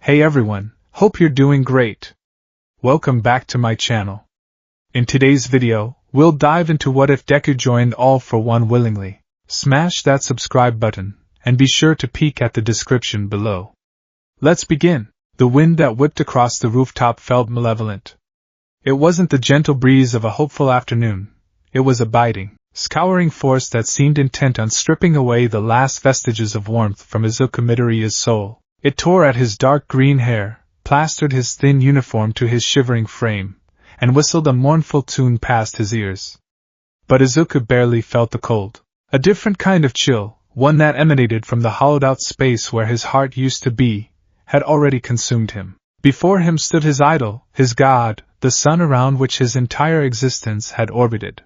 Hey everyone, hope you're doing great. Welcome back to my channel. In today's video, we'll dive into what if Deku joined All for One willingly. Smash that subscribe button, and be sure to peek at the description below. Let's begin. The wind that whipped across the rooftop felt malevolent. It wasn't the gentle breeze of a hopeful afternoon, it was a biting, scouring force that seemed intent on stripping away the last vestiges of warmth from Izuku Midoriya's soul. It tore at his dark green hair, plastered his thin uniform to his shivering frame, and whistled a mournful tune past his ears. But Izuku barely felt the cold. A different kind of chill, one that emanated from the hollowed-out space where his heart used to be, had already consumed him. Before him stood his idol, his god, the sun around which his entire existence had orbited.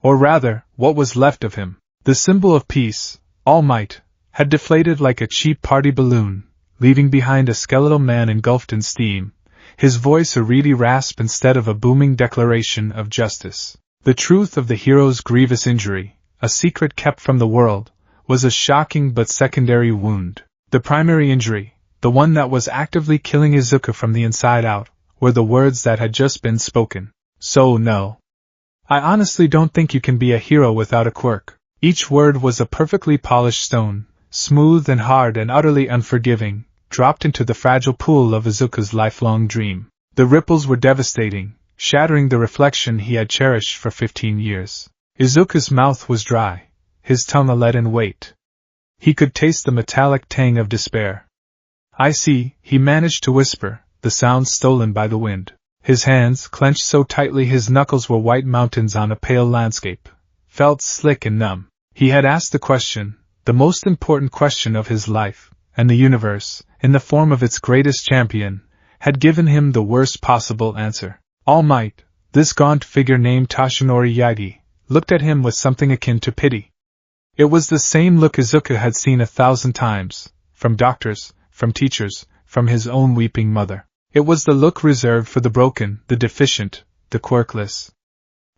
Or rather, what was left of him. The symbol of peace, All Might, had deflated like a cheap party balloon, leaving behind a skeletal man engulfed in steam, his voice a reedy rasp instead of a booming declaration of justice. The truth of the hero's grievous injury, a secret kept from the world, was a shocking but secondary wound. The primary injury, the one that was actively killing Izuku from the inside out, were the words that had just been spoken. So no. I honestly don't think you can be a hero without a quirk. Each word was a perfectly polished stone, smooth and hard and utterly unforgiving, dropped into the fragile pool of Izuku's lifelong dream. The ripples were devastating, shattering the reflection he had cherished for 15 years. Izuku's mouth was dry, his tongue a leaden weight. He could taste the metallic tang of despair. I see, he managed to whisper, the sound stolen by the wind. His hands, clenched so tightly his knuckles were white mountains on a pale landscape, felt slick and numb. He had asked the question, the most important question of his life, and the universe, in the form of its greatest champion, had given him the worst possible answer. All Might, this gaunt figure named Toshinori Yaiti, looked at him with something akin to pity. It was the same look Izuku had seen 1,000 times, from doctors, from teachers, from his own weeping mother. It was the look reserved for the broken, the deficient, the quirkless.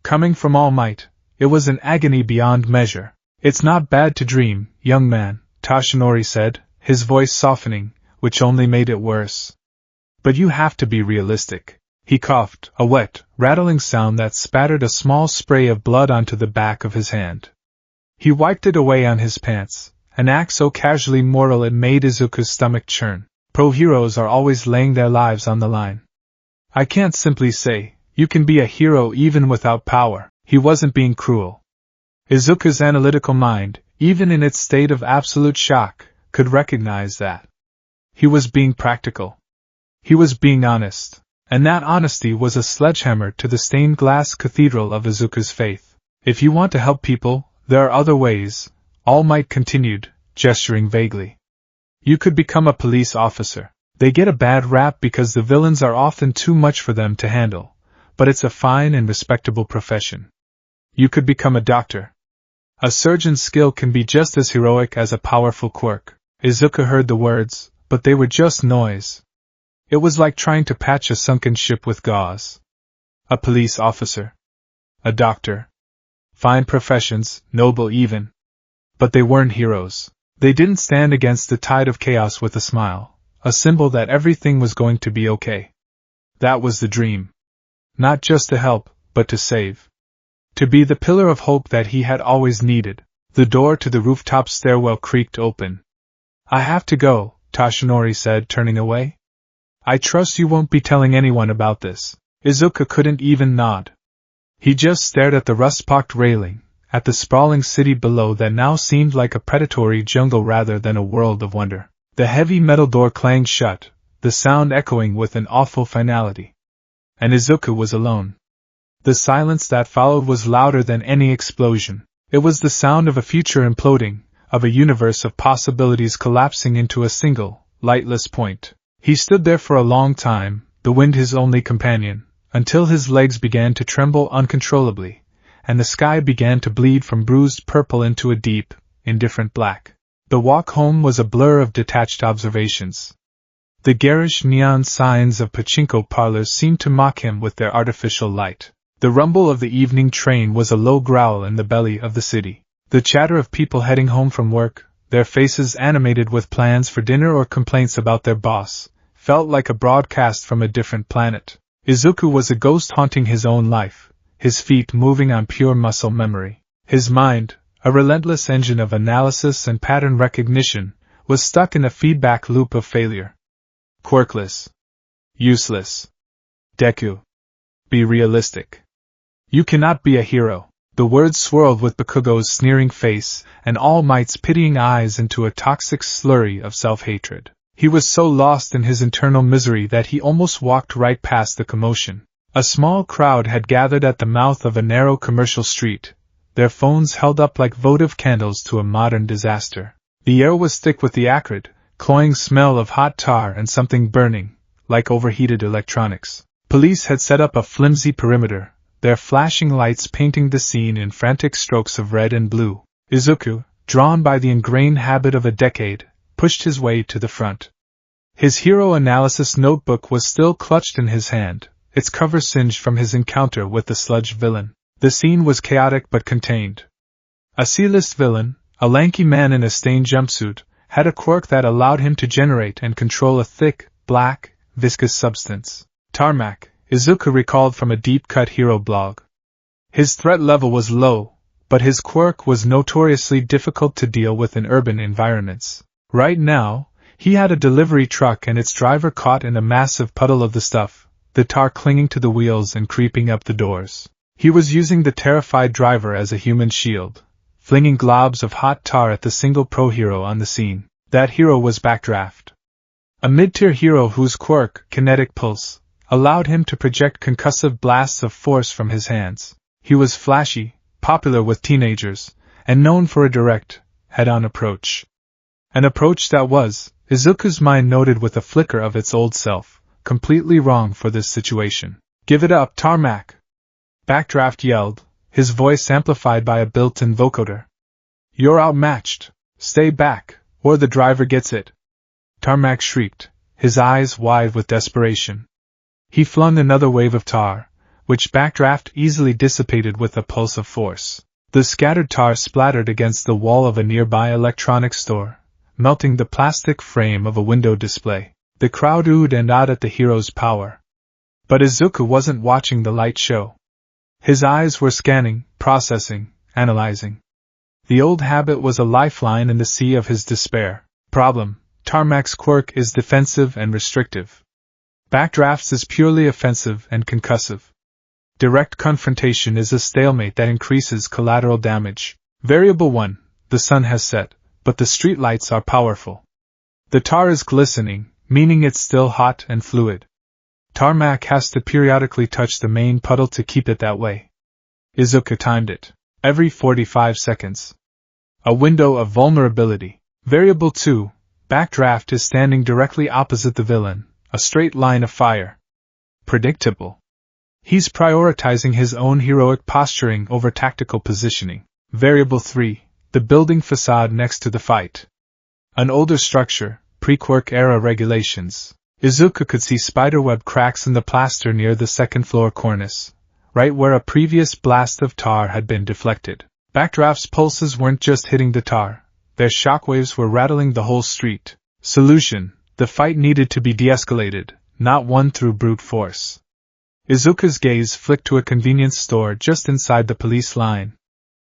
Coming from All Might, it was an agony beyond measure. It's not bad to dream, young man, Toshinori said, his voice softening, which only made it worse. But you have to be realistic. He coughed, a wet, rattling sound that spattered a small spray of blood onto the back of his hand. He wiped it away on his pants, an act so casually mortal it made Izuku's stomach churn. Pro heroes are always laying their lives on the line. I can't simply say, you can be a hero even without power. He wasn't being cruel. Izuku's analytical mind, even in its state of absolute shock, could recognize that. He was being practical. He was being honest, and that honesty was a sledgehammer to the stained glass cathedral of Izuku's faith. If you want to help people, there are other ways, All Might continued, gesturing vaguely. You could become a police officer. They get a bad rap because the villains are often too much for them to handle, but it's a fine and respectable profession. You could become a doctor. A surgeon's skill can be just as heroic as a powerful quirk. Izuku heard the words, but they were just noise. It was like trying to patch a sunken ship with gauze. A police officer. A doctor. Fine professions, noble even. But they weren't heroes. They didn't stand against the tide of chaos with a smile, a symbol that everything was going to be okay. That was the dream. Not just to help, but to save. To be the pillar of hope that he had always needed. The door to the rooftop stairwell creaked open. I have to go, Toshinori said, turning away. I trust you won't be telling anyone about this. Izuku couldn't even nod. He just stared at the rust-pocked railing, at the sprawling city below that now seemed like a predatory jungle rather than a world of wonder. The heavy metal door clanged shut, the sound echoing with an awful finality. And Izuku was alone. The silence that followed was louder than any explosion. It was the sound of a future imploding, of a universe of possibilities collapsing into a single, lightless point. He stood there for a long time, the wind his only companion, until his legs began to tremble uncontrollably, and the sky began to bleed from bruised purple into a deep, indifferent black. The walk home was a blur of detached observations. The garish neon signs of pachinko parlors seemed to mock him with their artificial light. The rumble of the evening train was a low growl in the belly of the city. The chatter of people heading home from work, their faces animated with plans for dinner or complaints about their boss, felt like a broadcast from a different planet. Izuku was a ghost haunting his own life, his feet moving on pure muscle memory. His mind, a relentless engine of analysis and pattern recognition, was stuck in a feedback loop of failure. Quirkless. Useless. Deku. Be realistic. You cannot be a hero. The words swirled with Bakugo's sneering face and All Might's pitying eyes into a toxic slurry of self-hatred. He was so lost in his internal misery that he almost walked right past the commotion. A small crowd had gathered at the mouth of a narrow commercial street, their phones held up like votive candles to a modern disaster. The air was thick with the acrid, cloying smell of hot tar and something burning, like overheated electronics. Police had set up a flimsy perimeter, their flashing lights painting the scene in frantic strokes of red and blue. Izuku, drawn by the ingrained habit of a decade, pushed his way to the front. His hero analysis notebook was still clutched in his hand, its cover singed from his encounter with the sludge villain. The scene was chaotic but contained. A C-list villain, a lanky man in a stained jumpsuit, had a quirk that allowed him to generate and control a thick, black, viscous substance. Tarmac, Izuku recalled from a deep-cut hero blog. His threat level was low, but his quirk was notoriously difficult to deal with in urban environments. Right now, he had a delivery truck and its driver caught in a massive puddle of the stuff, the tar clinging to the wheels and creeping up the doors. He was using the terrified driver as a human shield, flinging globs of hot tar at the single pro hero on the scene. That hero was Backdraft. A mid-tier hero whose quirk, Kinetic Pulse, allowed him to project concussive blasts of force from his hands. He was flashy, popular with teenagers, and known for a direct, head-on approach. An approach that was, Izuku's mind noted with a flicker of its old self, completely wrong for this situation. Give it up, Tarmac! Backdraft yelled, his voice amplified by a built-in vocoder. You're outmatched. Stay back, or the driver gets it. Tarmac shrieked, his eyes wide with desperation. He flung another wave of tar, which Backdraft easily dissipated with a pulse of force. The scattered tar splattered against the wall of a nearby electronics store, melting the plastic frame of a window display. The crowd oohed and awed at the hero's power. But Izuku wasn't watching the light show. His eyes were scanning, processing, analyzing. The old habit was a lifeline in the sea of his despair. Problem: Tarmac's quirk is defensive and restrictive. Backdraft's is purely offensive and concussive. Direct confrontation is a stalemate that increases collateral damage. Variable 1, the sun has set, but the streetlights are powerful. The tar is glistening, meaning it's still hot and fluid. Tarmac has to periodically touch the main puddle to keep it that way. Izuku timed it. Every 45 seconds. A window of vulnerability. Variable 2, Backdraft is standing directly opposite the villain, a straight line of fire. Predictable. He's prioritizing his own heroic posturing over tactical positioning. Variable 3, the building facade next to the fight. An older structure, pre-quirk era regulations. Izuku could see spiderweb cracks in the plaster near the second-floor cornice, right where a previous blast of tar had been deflected. Backdraft's pulses weren't just hitting the tar, their shockwaves were rattling the whole street. Solution: the fight needed to be de-escalated, not won through brute force. Izuku's gaze flicked to a convenience store just inside the police line.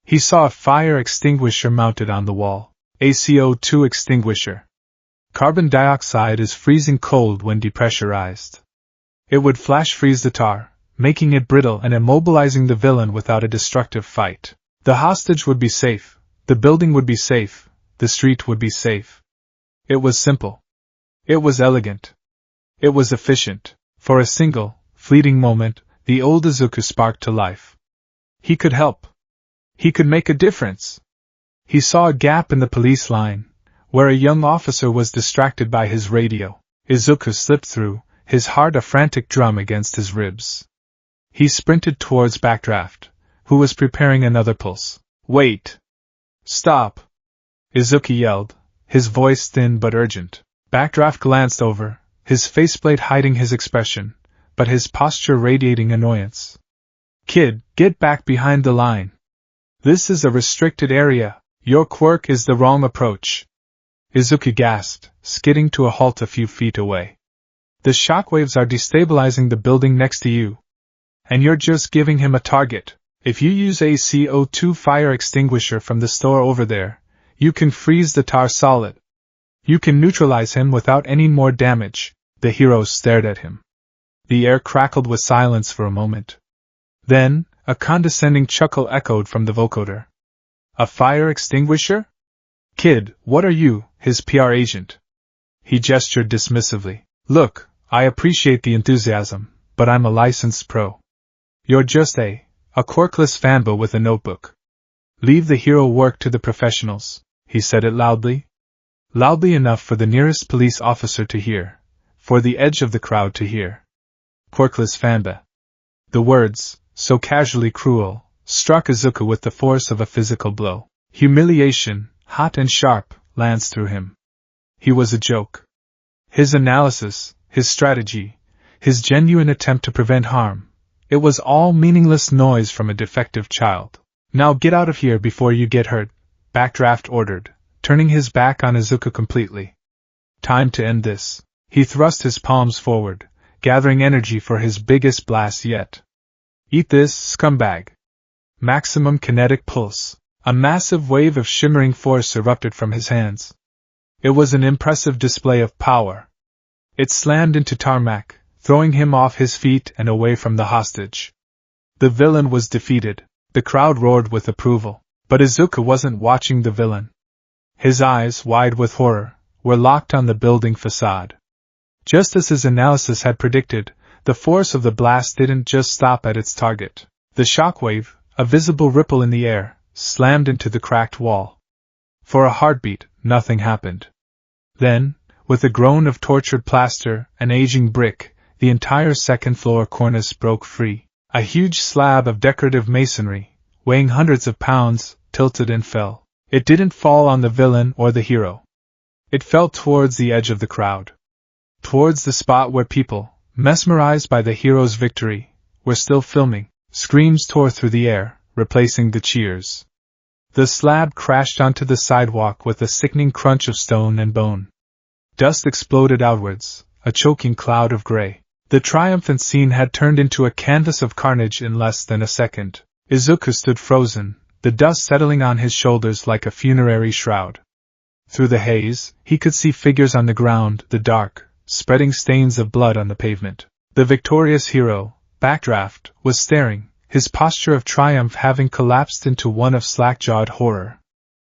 He saw a fire extinguisher mounted on the wall. A CO2 extinguisher. Carbon dioxide is freezing cold when depressurized. It would flash freeze the tar, making it brittle and immobilizing the villain without a destructive fight. The hostage would be safe, the building would be safe, the street would be safe. It was simple. It was elegant. It was efficient. For a single, fleeting moment, the old Izuku sparked to life. He could help. He could make a difference. He saw a gap in the police line, where a young officer was distracted by his radio. Izuku slipped through, his heart a frantic drum against his ribs. He sprinted towards Backdraft, who was preparing another pulse. Wait! Stop! Izuku yelled, his voice thin but urgent. Backdraft glanced over, his faceplate hiding his expression, but his posture radiating annoyance. Kid, get back behind the line. This is a restricted area. Your quirk is the wrong approach. Izuku gasped, skidding to a halt a few feet away. The shockwaves are destabilizing the building next to you. And you're just giving him a target. If you use a CO2 fire extinguisher from the store over there, you can freeze the tar solid. You can neutralize him without any more damage. The hero stared at him. The air crackled with silence for a moment. Then, a condescending chuckle echoed from the vocoder. A fire extinguisher? Kid, what are you, his PR agent? He gestured dismissively. Look, I appreciate the enthusiasm, but I'm a licensed pro. You're just a quirkless fanboy with a notebook. Leave the hero work to the professionals, he said it loudly. Loudly enough for the nearest police officer to hear, for the edge of the crowd to hear. Quirkless fanboy. The words, so casually cruel, struck Izuku with the force of a physical blow. Humiliation, hot and sharp, lanced through him. He was a joke. His analysis, his strategy, his genuine attempt to prevent harm, it was all meaningless noise from a defective child. Now get out of here before you get hurt, Backdraft ordered, turning his back on Izuku completely. Time to end this. He thrust his palms forward, gathering energy for his biggest blast yet. Eat this, scumbag. Maximum kinetic pulse. A massive wave of shimmering force erupted from his hands. It was an impressive display of power. It slammed into tarmac, throwing him off his feet and away from the hostage. The villain was defeated. The crowd roared with approval. But Izuku wasn't watching the villain. His eyes, wide with horror, were locked on the building facade. Just as his analysis had predicted, the force of the blast didn't just stop at its target. The shockwave, a visible ripple in the air, slammed into the cracked wall. For a heartbeat, nothing happened. Then, with a groan of tortured plaster and aging brick, the entire second-floor cornice broke free. A huge slab of decorative masonry, weighing hundreds of pounds, tilted and fell. It didn't fall on the villain or the hero. It fell towards the edge of the crowd. Towards the spot where people, mesmerized by the hero's victory, were still filming. Screams tore through the air, replacing the cheers. The slab crashed onto the sidewalk with a sickening crunch of stone and bone. Dust exploded outwards, a choking cloud of gray. The triumphant scene had turned into a canvas of carnage in less than a second. Izuku stood frozen, the dust settling on his shoulders like a funerary shroud. Through the haze, he could see figures on the ground, the dark, spreading stains of blood on the pavement. The victorious hero, Backdraft, was staring, his posture of triumph having collapsed into one of slack-jawed horror.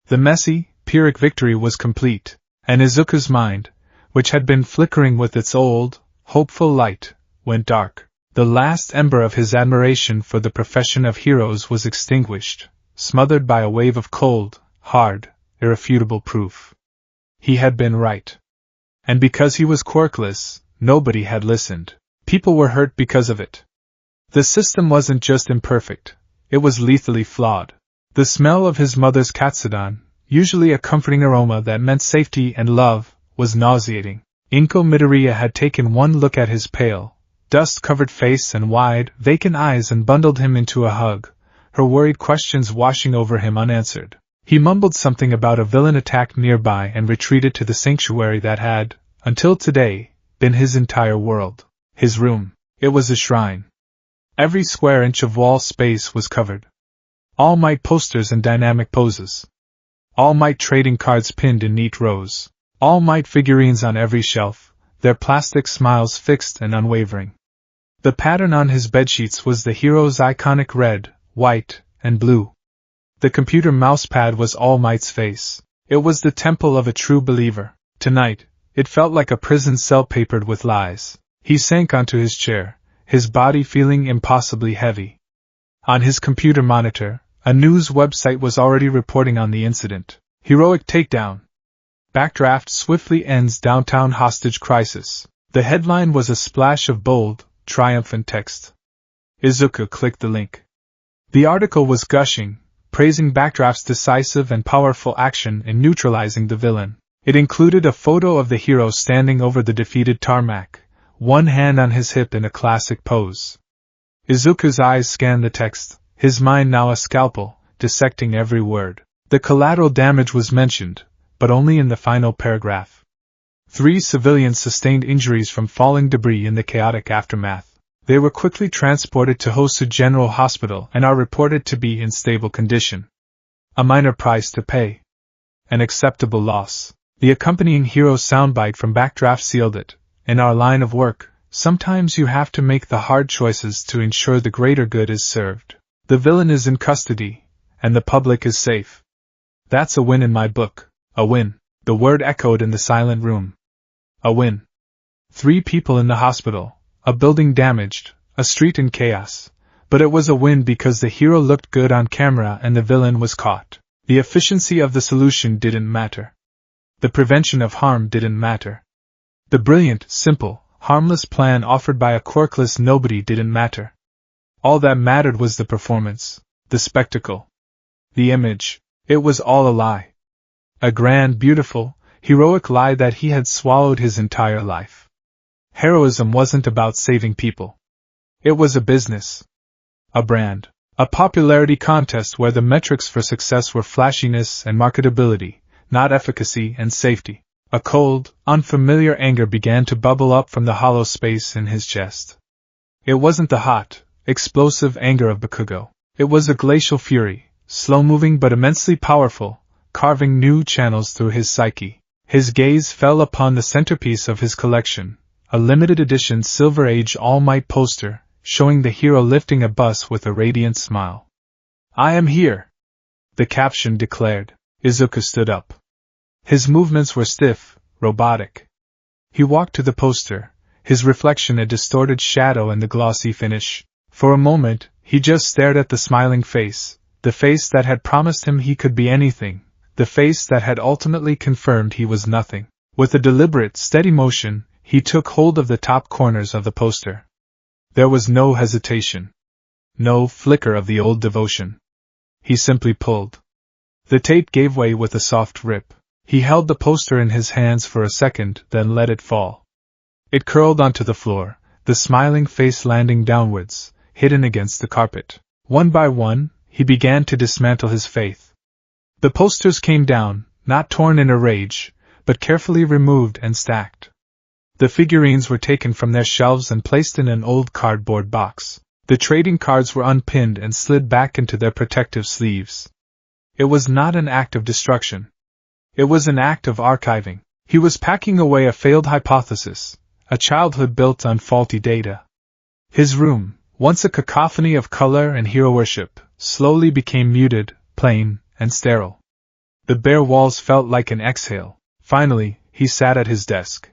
The messy, Pyrrhic victory was complete, and Izuku's mind, which had been flickering with its old, hopeful light, went dark. The last ember of his admiration for the profession of heroes was extinguished, smothered by a wave of cold, hard, irrefutable proof. He had been right. And because he was quirkless, nobody had listened. People were hurt because of it. The system wasn't just imperfect, it was lethally flawed. The smell of his mother's katsudon, usually a comforting aroma that meant safety and love, was nauseating. Inko Midoriya had taken one look at his pale, dust-covered face and wide, vacant eyes and bundled him into a hug, her worried questions washing over him unanswered. He mumbled something about a villain attack nearby and retreated to the sanctuary that had, until today, been his entire world. His room. It was a shrine. Every square inch of wall space was covered. All Might posters and dynamic poses. All Might trading cards pinned in neat rows. All Might figurines on every shelf, their plastic smiles fixed and unwavering. The pattern on his bedsheets was the hero's iconic red, white, and blue. The computer mousepad was All Might's face. It was the temple of a true believer. Tonight, it felt like a prison cell papered with lies. He sank onto his chair, his body feeling impossibly heavy. On his computer monitor, a news website was already reporting on the incident. Heroic takedown. Backdraft swiftly ends downtown hostage crisis. The headline was a splash of bold, triumphant text. Izuku clicked the link. The article was gushing, praising Backdraft's decisive and powerful action in neutralizing the villain. It included a photo of the hero standing over the defeated tarmac, one hand on his hip in a classic pose. Izuku's eyes scanned the text, his mind now a scalpel, dissecting every word. The collateral damage was mentioned, but only in the final paragraph. 3 civilians sustained injuries from falling debris in the chaotic aftermath. They were quickly transported to Hosu General Hospital and are reported to be in stable condition. A minor price to pay. An acceptable loss. The accompanying hero soundbite from Backdraft sealed it. In our line of work, sometimes you have to make the hard choices to ensure the greater good is served. The villain is in custody, and the public is safe. That's a win in my book. A win. The word echoed in the silent room. A win. 3 people in the hospital, a building damaged, a street in chaos. But it was a win because the hero looked good on camera and the villain was caught. The efficiency of the solution didn't matter. The prevention of harm didn't matter. The brilliant, simple, harmless plan offered by a quirkless nobody didn't matter. All that mattered was the performance, the spectacle, the image. It was all a lie. A grand, beautiful, heroic lie that he had swallowed his entire life. Heroism wasn't about saving people. It was a business. A brand. A popularity contest where the metrics for success were flashiness and marketability, not efficacy and safety. A cold, unfamiliar anger began to bubble up from the hollow space in his chest. It wasn't the hot, explosive anger of Bakugo. It was a glacial fury, slow-moving but immensely powerful, carving new channels through his psyche. His gaze fell upon the centerpiece of his collection, a limited edition Silver Age All Might poster, showing the hero lifting a bus with a radiant smile. "I am here," the caption declared. Izuku stood up. His movements were stiff, robotic. He walked to the poster, his reflection a distorted shadow in the glossy finish. For a moment, he just stared at the smiling face, the face that had promised him he could be anything, the face that had ultimately confirmed he was nothing. With a deliberate, steady motion, he took hold of the top corners of the poster. There was no hesitation. No flicker of the old devotion. He simply pulled. The tape gave way with a soft rip. He held the poster in his hands for a second, then let it fall. It curled onto the floor, the smiling face landing downwards, hidden against the carpet. One by one, he began to dismantle his faith. The posters came down, not torn in a rage, but carefully removed and stacked. The figurines were taken from their shelves and placed in an old cardboard box. The trading cards were unpinned and slid back into their protective sleeves. It was not an act of destruction. It was an act of archiving. He was packing away a failed hypothesis, a childhood built on faulty data. His room, once a cacophony of color and hero worship, slowly became muted, plain, and sterile. The bare walls felt like an exhale. Finally, he sat at his desk.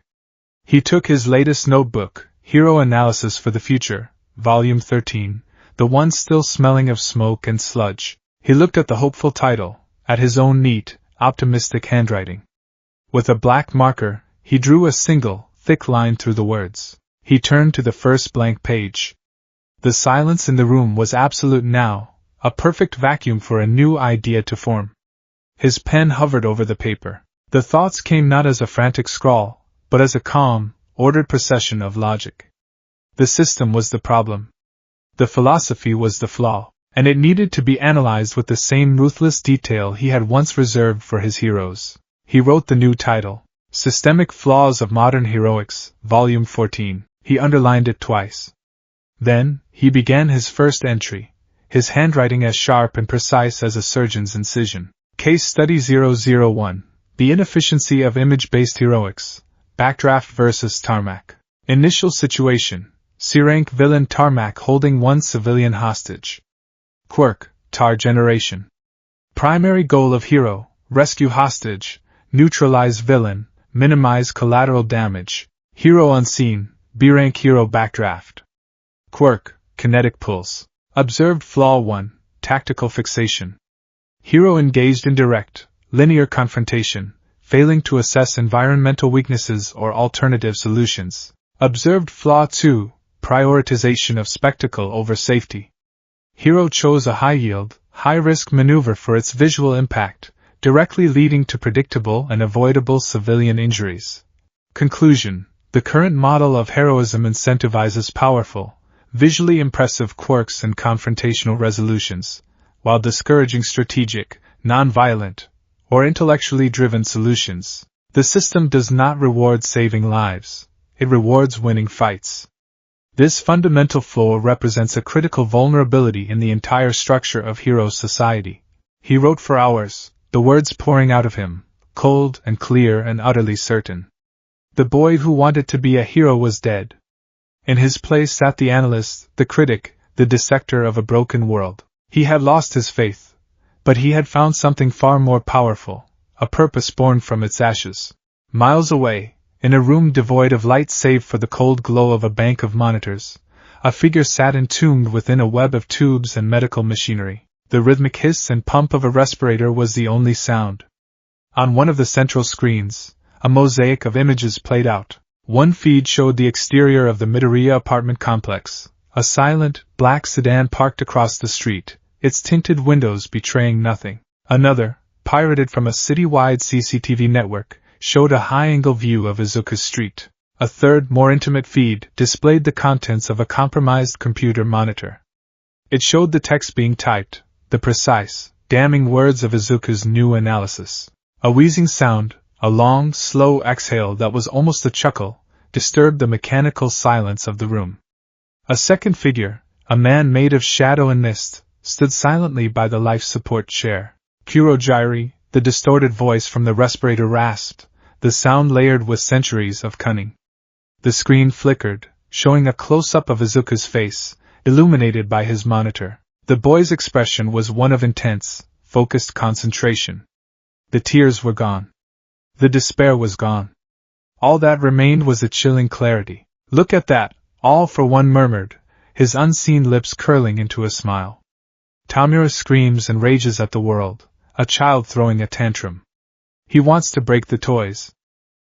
He took his latest notebook, Hero Analysis for the Future, Volume 13, the one still smelling of smoke and sludge. He looked at the hopeful title, at his own neat, optimistic handwriting. With a black marker, he drew a single, thick line through the words. He turned to the first blank page. The silence in the room was absolute now, a perfect vacuum for a new idea to form. His pen hovered over the paper. The thoughts came not as a frantic scrawl, but as a calm, ordered procession of logic. The system was the problem. The philosophy was the flaw, and it needed to be analyzed with the same ruthless detail he had once reserved for his heroes. He wrote the new title, Systemic Flaws of Modern Heroics, Volume 14. He underlined it twice. Then, he began his first entry, his handwriting as sharp and precise as a surgeon's incision. Case Study 001, The Inefficiency of Image-Based Heroics. Backdraft vs. Tarmac. Initial situation: C-rank villain Tarmac holding one civilian hostage. Quirk: Tar Generation. Primary goal of hero: rescue hostage, neutralize villain, minimize collateral damage. Hero unseen, B-rank hero backdraft. Quirk: Kinetic Pulse. Observed flaw 1, tactical fixation. Hero engaged in direct, linear confrontation, failing to assess environmental weaknesses or alternative solutions. Observed flaw 2, prioritization of spectacle over safety. Hero chose a high-yield, high-risk maneuver for its visual impact, directly leading to predictable and avoidable civilian injuries. Conclusion: the current model of heroism incentivizes powerful, visually impressive quirks and confrontational resolutions, while discouraging strategic, non-violent, or intellectually driven solutions. The system does not reward saving lives, it rewards winning fights. This fundamental flaw represents a critical vulnerability in the entire structure of hero society. He wrote for hours, the words pouring out of him, cold and clear and utterly certain. The boy who wanted to be a hero was dead. In his place sat the analyst, the critic, the dissector of a broken world. He had lost his faith, but he had found something far more powerful, a purpose born from its ashes. Miles away, in a room devoid of light save for the cold glow of a bank of monitors, a figure sat entombed within a web of tubes and medical machinery. The rhythmic hiss and pump of a respirator was the only sound. On one of the central screens, a mosaic of images played out. One feed showed the exterior of the Midoriya apartment complex, a silent, black sedan parked across the street, its tinted windows betraying nothing. Another, pirated from a city-wide CCTV network, showed a high-angle view of Izuku's street. A third, more intimate feed displayed the contents of a compromised computer monitor. It showed the text being typed, the precise, damning words of Izuku's new analysis. A wheezing sound, a long, slow exhale that was almost a chuckle, disturbed the mechanical silence of the room. A second figure, a man made of shadow and mist, stood silently by the life support chair. Kurogyri, the distorted voice from the respirator rasped, the sound layered with centuries of cunning. The screen flickered, showing a close-up of Izuku's face, illuminated by his monitor. The boy's expression was one of intense, focused concentration. The tears were gone. The despair was gone. All that remained was a chilling clarity. "Look at that," all for one murmured, his unseen lips curling into a smile. Tamura screams and rages at the world, a child throwing a tantrum. He wants to break the toys.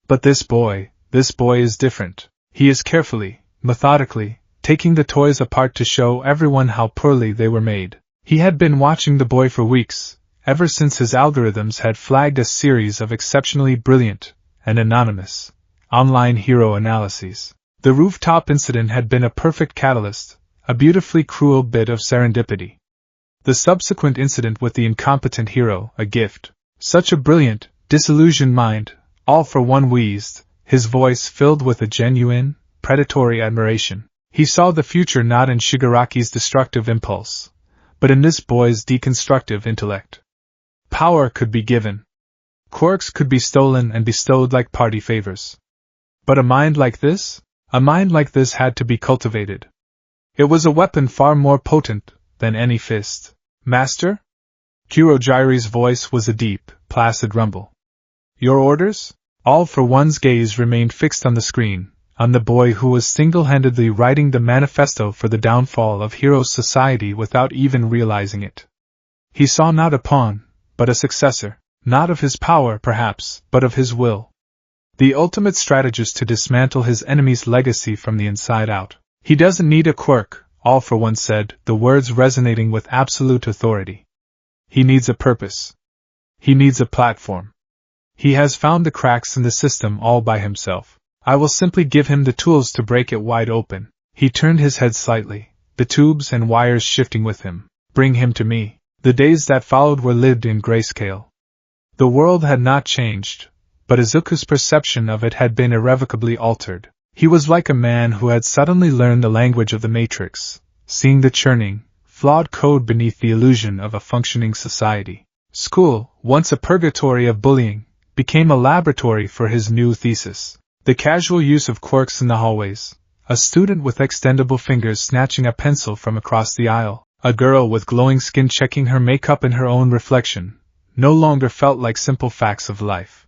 But this boy is different. He is carefully, methodically, taking the toys apart to show everyone how poorly they were made. He had been watching the boy for weeks, ever since his algorithms had flagged a series of exceptionally brilliant and anonymous online hero analyses. The rooftop incident had been a perfect catalyst, a beautifully cruel bit of serendipity. The subsequent incident with the incompetent hero, a gift. Such a brilliant, disillusioned mind, all for one wheezed, his voice filled with a genuine, predatory admiration. He saw the future not in Shigaraki's destructive impulse, but in this boy's deconstructive intellect. Power could be given. Quirks could be stolen and bestowed like party favors. But a mind like this? A mind like this had to be cultivated. It was a weapon far more potent than any fist. "Master?" Kurogyri's voice was a deep, placid rumble. "Your orders?" All for one's gaze remained fixed on the screen, on the boy who was single-handedly writing the manifesto for the downfall of hero society without even realizing it. He saw not a pawn, but a successor, not of his power perhaps, but of his will. The ultimate strategist to dismantle his enemy's legacy from the inside out. "He doesn't need a quirk," all for one said, the words resonating with absolute authority. "He needs a purpose. He needs a platform. He has found the cracks in the system all by himself. I will simply give him the tools to break it wide open." He turned his head slightly, the tubes and wires shifting with him. "Bring him to me." The days that followed were lived in grayscale. The world had not changed, but Izuku's perception of it had been irrevocably altered. He was like a man who had suddenly learned the language of the Matrix, seeing the churning, flawed code beneath the illusion of a functioning society. School, once a purgatory of bullying, became a laboratory for his new thesis. The casual use of quirks in the hallways, a student with extendable fingers snatching a pencil from across the aisle, a girl with glowing skin checking her makeup in her own reflection, no longer felt like simple facts of life.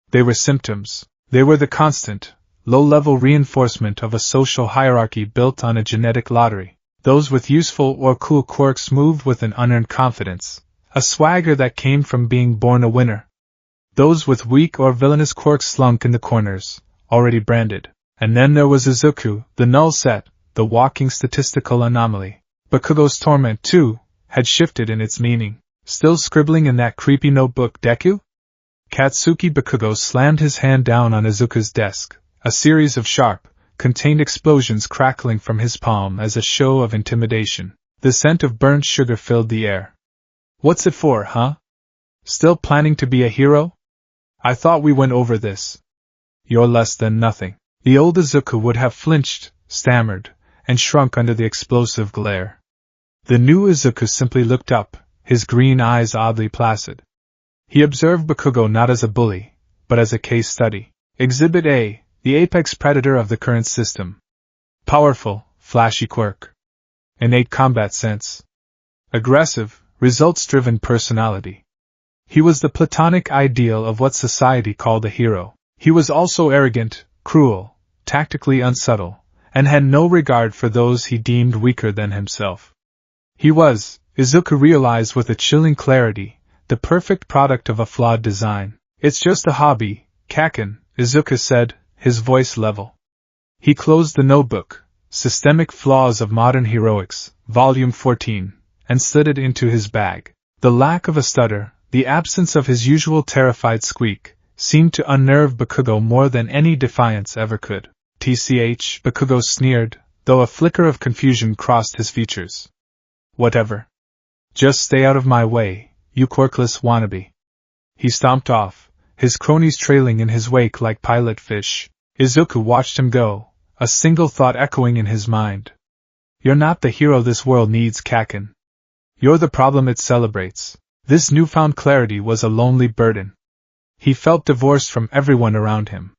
They were symptoms. They were the constant, low-level reinforcement of a social hierarchy built on a genetic lottery. Those with useful or cool quirks moved with an unearned confidence, a swagger that came from being born a winner. Those with weak or villainous quirks slunk in the corners, already branded. And then there was Izuku, the null set, the walking statistical anomaly. Bakugo's torment, too, had shifted in its meaning. Still scribbling in that creepy notebook, Deku? Katsuki Bakugo slammed his hand down on Izuku's desk, a series of sharp, contained explosions crackling from his palm as a show of intimidation. The scent of burnt sugar filled the air. "What's it for, huh? Still planning to be a hero?" I thought we went over this. You're less than nothing. The old Izuku would have flinched, stammered, and shrunk under the explosive glare. The new Izuku simply looked up, his green eyes oddly placid. He observed Bakugo not as a bully, but as a case study. Exhibit A, the apex predator of the current system. Powerful, flashy quirk. Innate combat sense. Aggressive, results-driven personality. He was the platonic ideal of what society called a hero. He was also arrogant, cruel, tactically unsubtle, and had no regard for those he deemed weaker than himself. He was, Izuku realized with a chilling clarity, the perfect product of a flawed design. It's just a hobby, Kaken, Izuku said, his voice level. He closed the notebook, Systemic Flaws of Modern Heroics, Volume 14, and slid it into his bag. The lack of a stutter, the absence of his usual terrified squeak, seemed to unnerve Bakugo more than any defiance ever could. TCH, Bakugo sneered, though a flicker of confusion crossed his features. Whatever. Just stay out of my way, you quirkless wannabe. He stomped off, his cronies trailing in his wake like pilot fish. Izuku watched him go, a single thought echoing in his mind. You're not the hero this world needs, Kaken. You're the problem it celebrates. This newfound clarity was a lonely burden. He felt divorced from everyone around him.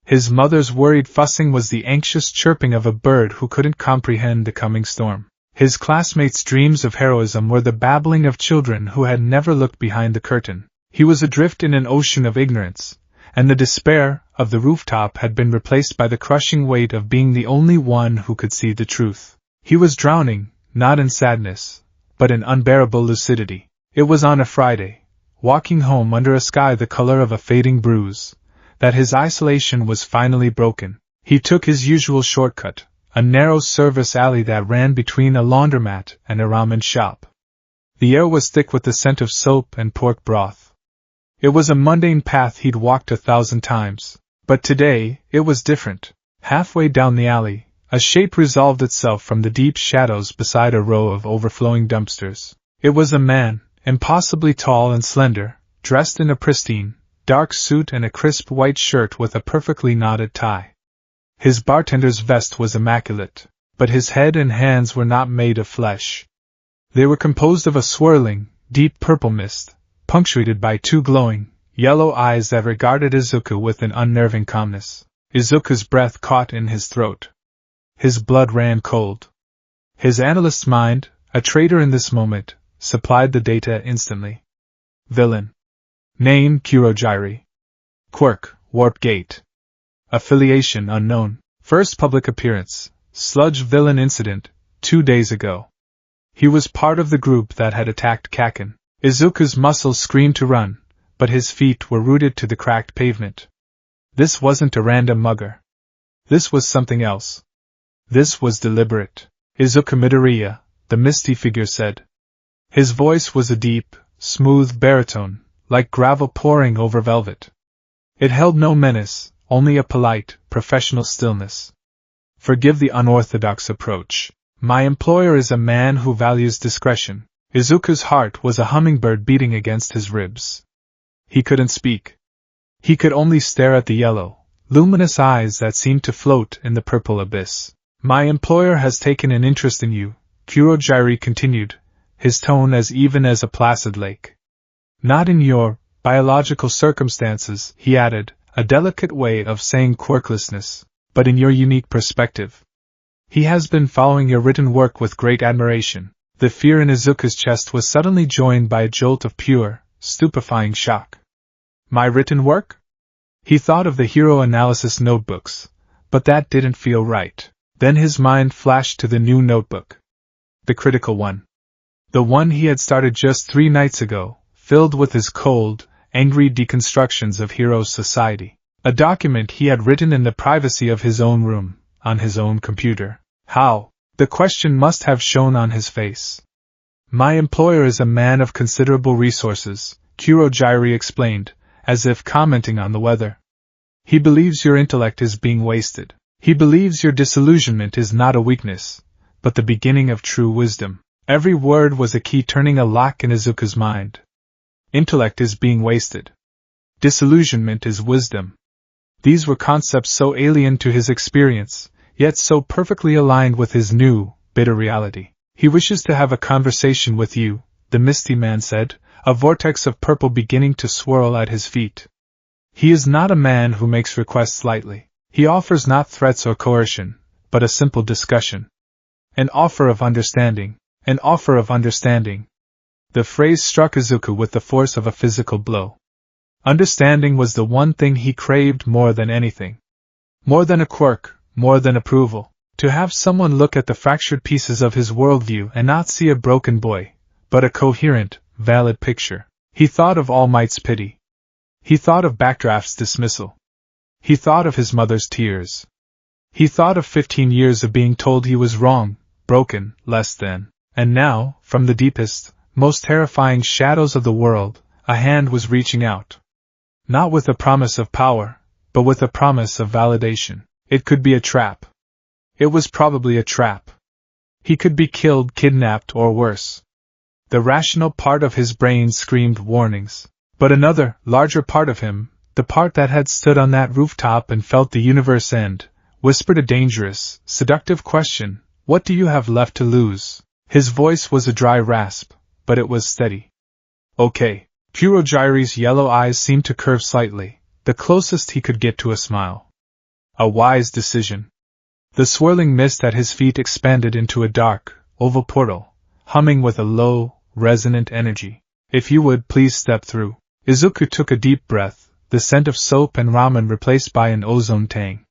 His mother's worried fussing was the anxious chirping of a bird who couldn't comprehend the coming storm. His classmates' dreams of heroism were the babbling of children who had never looked behind the curtain. He was adrift in an ocean of ignorance, and the despair of the rooftop had been replaced by the crushing weight of being the only one who could see the truth. He was drowning, not in sadness, but in unbearable lucidity. It was on a Friday, walking home under a sky the color of a fading bruise, that his isolation was finally broken. He took his usual shortcut, a narrow service alley that ran between a laundromat and a ramen shop. The air was thick with the scent of soap and pork broth. It was a mundane path he'd walked 1,000 times, but today it was different. Halfway down the alley, a shape resolved itself from the deep shadows beside a row of overflowing dumpsters. It was a man, impossibly tall and slender, dressed in a pristine, dark suit and a crisp white shirt with a perfectly knotted tie. His bartender's vest was immaculate, but his head and hands were not made of flesh. They were composed of a swirling, deep purple mist, punctuated by two glowing, yellow eyes that regarded Izuku with an unnerving calmness. Izuku's breath caught in his throat. His blood ran cold. His analyst's mind, a traitor in this moment, supplied the data instantly. Villain. Name Kurojiri. Quirk, Warp Gate. Affiliation unknown. First public appearance, Sludge Villain Incident, 2 days ago. He was part of the group that had attacked Kaken. Izuku's muscles screamed to run, but his feet were rooted to the cracked pavement. This wasn't a random mugger. This was something else. This was deliberate. Izuku Midoriya, the misty figure said. His voice was a deep, smooth baritone, like gravel pouring over velvet. It held no menace, only a polite, professional stillness. Forgive the unorthodox approach. My employer is a man who values discretion. Izuku's heart was a hummingbird beating against his ribs. He couldn't speak. He could only stare at the yellow, luminous eyes that seemed to float in the purple abyss. My employer has taken an interest in you, Kurojiri continued, his tone as even as a placid lake. Not in your biological circumstances, he added, a delicate way of saying quirklessness, but in your unique perspective. He has been following your written work with great admiration. The fear in Izuku's chest was suddenly joined by a jolt of pure, stupefying shock. My written work? He thought of the hero analysis notebooks, but that didn't feel right. Then his mind flashed to the new notebook. The critical one. The one he had started just 3 nights ago, filled with his cold, angry deconstructions of Heroes Society. A document he had written in the privacy of his own room, on his own computer. How? The question must have shown on his face. My employer is a man of considerable resources, Kurojiri explained, as if commenting on the weather. He believes your intellect is being wasted. He believes your disillusionment is not a weakness, but the beginning of true wisdom. Every word was a key turning a lock in Izuku's mind. Intellect is being wasted. Disillusionment is wisdom. These were concepts so alien to his experience, yet so perfectly aligned with his new, bitter reality. He wishes to have a conversation with you, the misty man said, a vortex of purple beginning to swirl at his feet. He is not a man who makes requests lightly. He offers not threats or coercion, but a simple discussion. An offer of understanding. An offer of understanding. The phrase struck Izuku with the force of a physical blow. Understanding was the one thing he craved more than anything. More than a quirk, more than approval. To have someone look at the fractured pieces of his worldview and not see a broken boy, but a coherent, valid picture. He thought of All Might's pity. He thought of Backdraft's dismissal. He thought of his mother's tears. He thought of 15 years of being told he was wrong, broken, less than. And now, from the deepest, most terrifying shadows of the world, a hand was reaching out. Not with a promise of power, but with a promise of validation. It could be a trap. It was probably a trap. He could be killed, kidnapped, or worse. The rational part of his brain screamed warnings. But another, larger part of him, the part that had stood on that rooftop and felt the universe end, whispered a dangerous, seductive question: what do you have left to lose? His voice was a dry rasp, but it was steady. Okay. Kurojire's yellow eyes seemed to curve slightly, the closest he could get to a smile. A wise decision. The swirling mist at his feet expanded into a dark, oval portal, humming with a low, resonant energy. If you would please step through. Izuku took a deep breath, the scent of soap and ramen replaced by an ozone tang.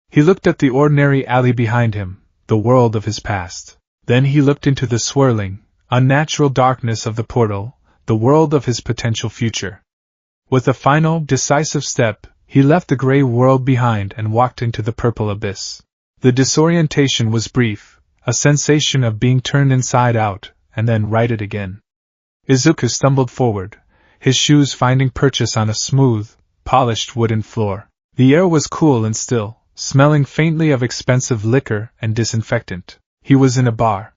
He looked at the ordinary alley behind him, the world of his past. Then he looked into the swirling, unnatural darkness of the portal, the world of his potential future. With a final, decisive step, he left the gray world behind and walked into the purple abyss. The disorientation was brief, a sensation of being turned inside out, and then righted again. Izuku stumbled forward, his shoes finding purchase on a smooth, polished wooden floor. The air was cool and still, smelling faintly of expensive liquor and disinfectant. He was in a bar.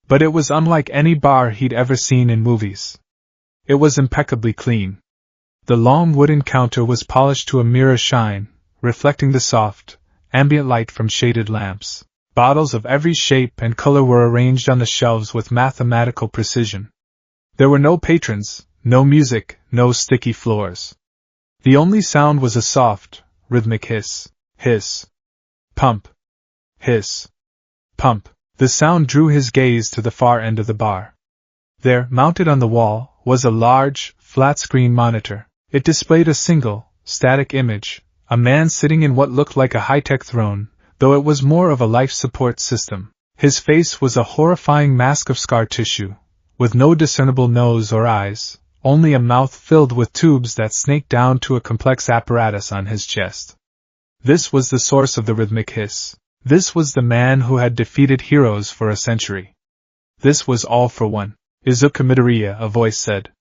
But it was unlike any bar he'd ever seen in movies. It was impeccably clean. The long wooden counter was polished to a mirror shine, reflecting the soft, ambient light from shaded lamps. Bottles of every shape and color were arranged on the shelves with mathematical precision. There were no patrons, no music, no sticky floors. The only sound was a soft, rhythmic hiss, hiss, pump, hiss, pump. The sound drew his gaze to the far end of the bar. There, mounted on the wall, was a large, flat-screen monitor. It displayed a single, static image, a man sitting in what looked like a high-tech throne, though it was more of a life support system. His face was a horrifying mask of scar tissue, with no discernible nose or eyes, only a mouth filled with tubes that snaked down to a complex apparatus on his chest. This was the source of the rhythmic hiss. This was the man who had defeated heroes for a century. This was all for one. Izuku Midoriya, a voice said.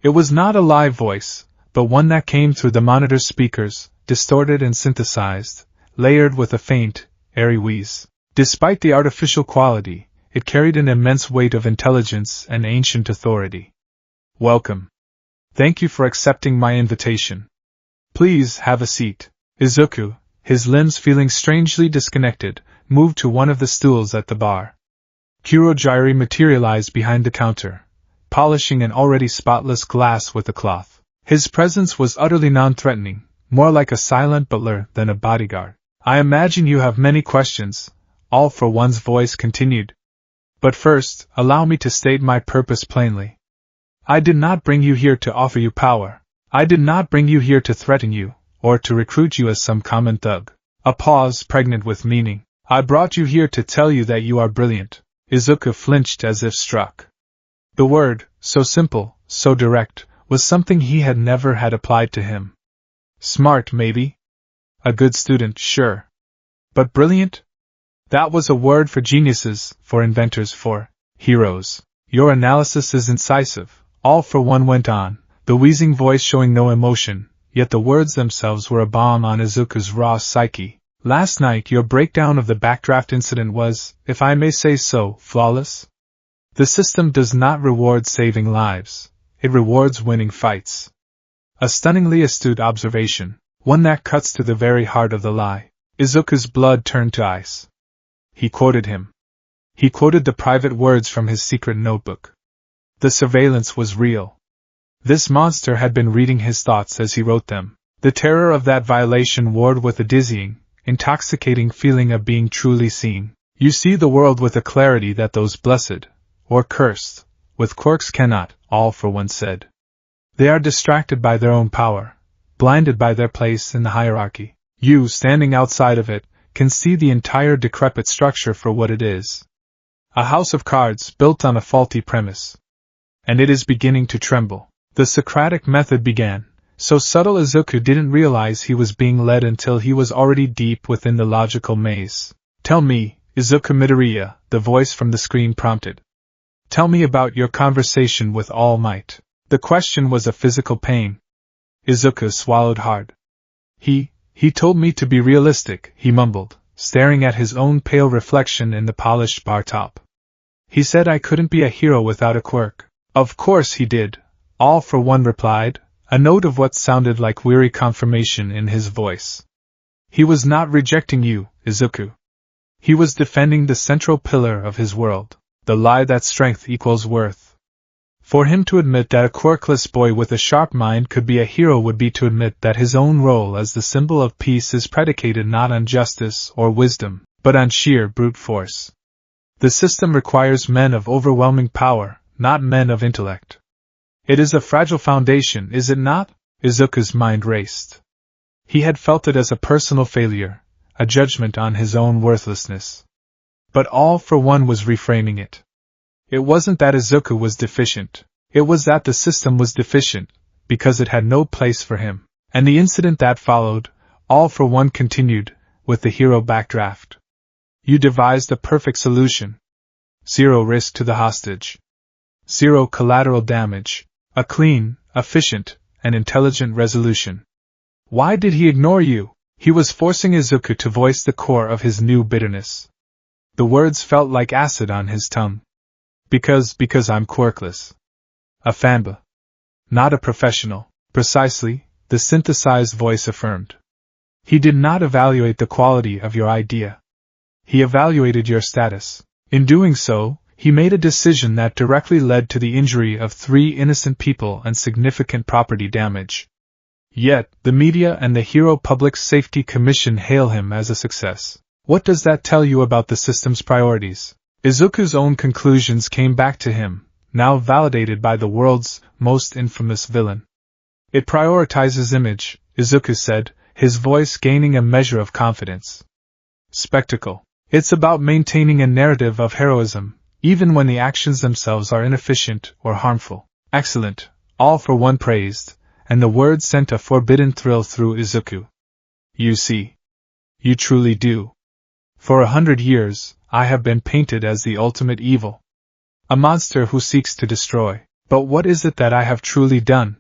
It was not a live voice, but one that came through the monitor's speakers, distorted and synthesized, layered with a faint, airy wheeze. Despite the artificial quality, it carried an immense weight of intelligence and ancient authority. Welcome. Thank you for accepting my invitation. Please have a seat. Izuku, his limbs feeling strangely disconnected, moved to one of the stools at the bar. Kurojire materialized behind the counter, polishing an already spotless glass with a cloth. His presence was utterly non-threatening, more like a silent butler than a bodyguard. I imagine you have many questions, all for one's voice continued. But first, allow me to state my purpose plainly. I did not bring you here to offer you power. I did not bring you here to threaten you, or to recruit you as some common thug. A pause pregnant with meaning. I brought you here to tell you that you are brilliant. Izuku flinched as if struck. The word, so simple, so direct, was something he had never had applied to him. Smart, maybe? A good student, sure. But brilliant? That was a word for geniuses, for inventors, for heroes. Your analysis is incisive, all for one went on, the wheezing voice showing no emotion, yet the words themselves were a balm on Izuku's raw psyche. Last night your breakdown of the backdraft incident was, if I may say so, flawless. The system does not reward saving lives, it rewards winning fights. A stunningly astute observation, one that cuts to the very heart of the lie. Izuku's blood turned to ice. He quoted him. He quoted the private words from his secret notebook. The surveillance was real. This monster had been reading his thoughts as he wrote them. The terror of that violation warred with a dizzying, intoxicating feeling of being truly seen. You see the world with a clarity that those blessed, or cursed, with quirks cannot, all for one said. They are distracted by their own power, blinded by their place in the hierarchy. You, standing outside of it, can see the entire decrepit structure for what it is. A house of cards built on a faulty premise. And it is beginning to tremble. The Socratic method began. So subtle Izuku didn't realize he was being led until he was already deep within the logical maze. Tell me, Izuku Midoriya, the voice from the screen prompted. Tell me about your conversation with All Might. The question was a physical pain. Izuku swallowed hard. He told me to be realistic, he mumbled, staring at his own pale reflection in the polished bar top. He said I couldn't be a hero without a quirk. Of course he did, All for One replied, a note of what sounded like weary confirmation in his voice. He was not rejecting you, Izuku. He was defending the central pillar of his world, the lie that strength equals worth. For him to admit that a quirkless boy with a sharp mind could be a hero would be to admit that his own role as the symbol of peace is predicated not on justice or wisdom, but on sheer brute force. The system requires men of overwhelming power, not men of intellect. It is a fragile foundation, is it not? Izuku's mind raced. He had felt it as a personal failure, a judgment on his own worthlessness. But All for One was reframing it. It wasn't that Izuku was deficient, it was that the system was deficient, because it had no place for him. And the incident that followed, All for One continued, with the hero backdraft. You devised a perfect solution. 0 risk to the hostage. 0 collateral damage. A clean, efficient, and intelligent resolution. Why did he ignore you? He was forcing Izuku to voice the core of his new bitterness. The words felt like acid on his tongue. Because I'm quirkless. A fanboy. Not a professional. Precisely, the synthesized voice affirmed. He did not evaluate the quality of your idea. He evaluated your status. In doing so, he made a decision that directly led to the injury of 3 innocent people and significant property damage. Yet, the media and the Hero Public Safety Commission hail him as a success. What does that tell you about the system's priorities? Izuku's own conclusions came back to him, now validated by the world's most infamous villain. It prioritizes image, Izuku said, his voice gaining a measure of confidence. Spectacle. It's about maintaining a narrative of heroism, even when the actions themselves are inefficient or harmful. Excellent, All for One praised, and the words sent a forbidden thrill through Izuku. You see. You truly do. For 100 years, I have been painted as the ultimate evil. A monster who seeks to destroy. But what is it that I have truly done?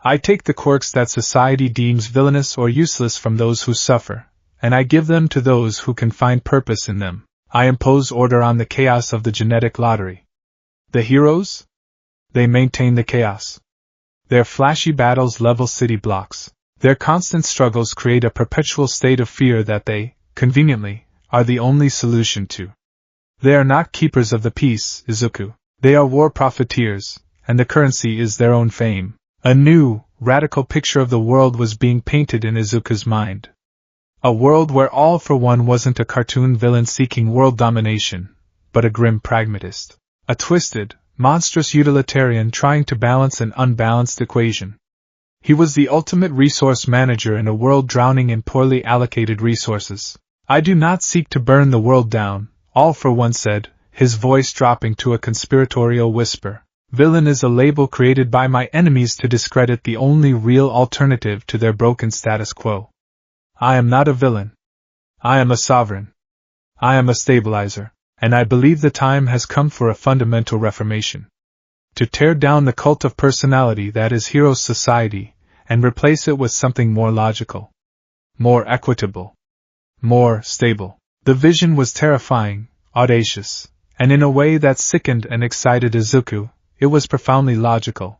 I take the quirks that society deems villainous or useless from those who suffer, and I give them to those who can find purpose in them. I impose order on the chaos of the genetic lottery. The heroes? They maintain the chaos. Their flashy battles level city blocks. Their constant struggles create a perpetual state of fear that they, conveniently, are the only solution to. They are not keepers of the peace, Izuku. They are war profiteers, and the currency is their own fame. A new, radical picture of the world was being painted in Izuku's mind. A world where All for One wasn't a cartoon villain seeking world domination, but a grim pragmatist. A twisted, monstrous utilitarian trying to balance an unbalanced equation. He was the ultimate resource manager in a world drowning in poorly allocated resources. I do not seek to burn the world down, All for One said, his voice dropping to a conspiratorial whisper. Villain is a label created by my enemies to discredit the only real alternative to their broken status quo. I am not a villain. I am a sovereign. I am a stabilizer, and I believe the time has come for a fundamental reformation. To tear down the cult of personality that is Hero Society, and replace it with something more logical. More equitable. More stable. The vision was terrifying, audacious, and in a way that sickened and excited Izuku, it was profoundly logical.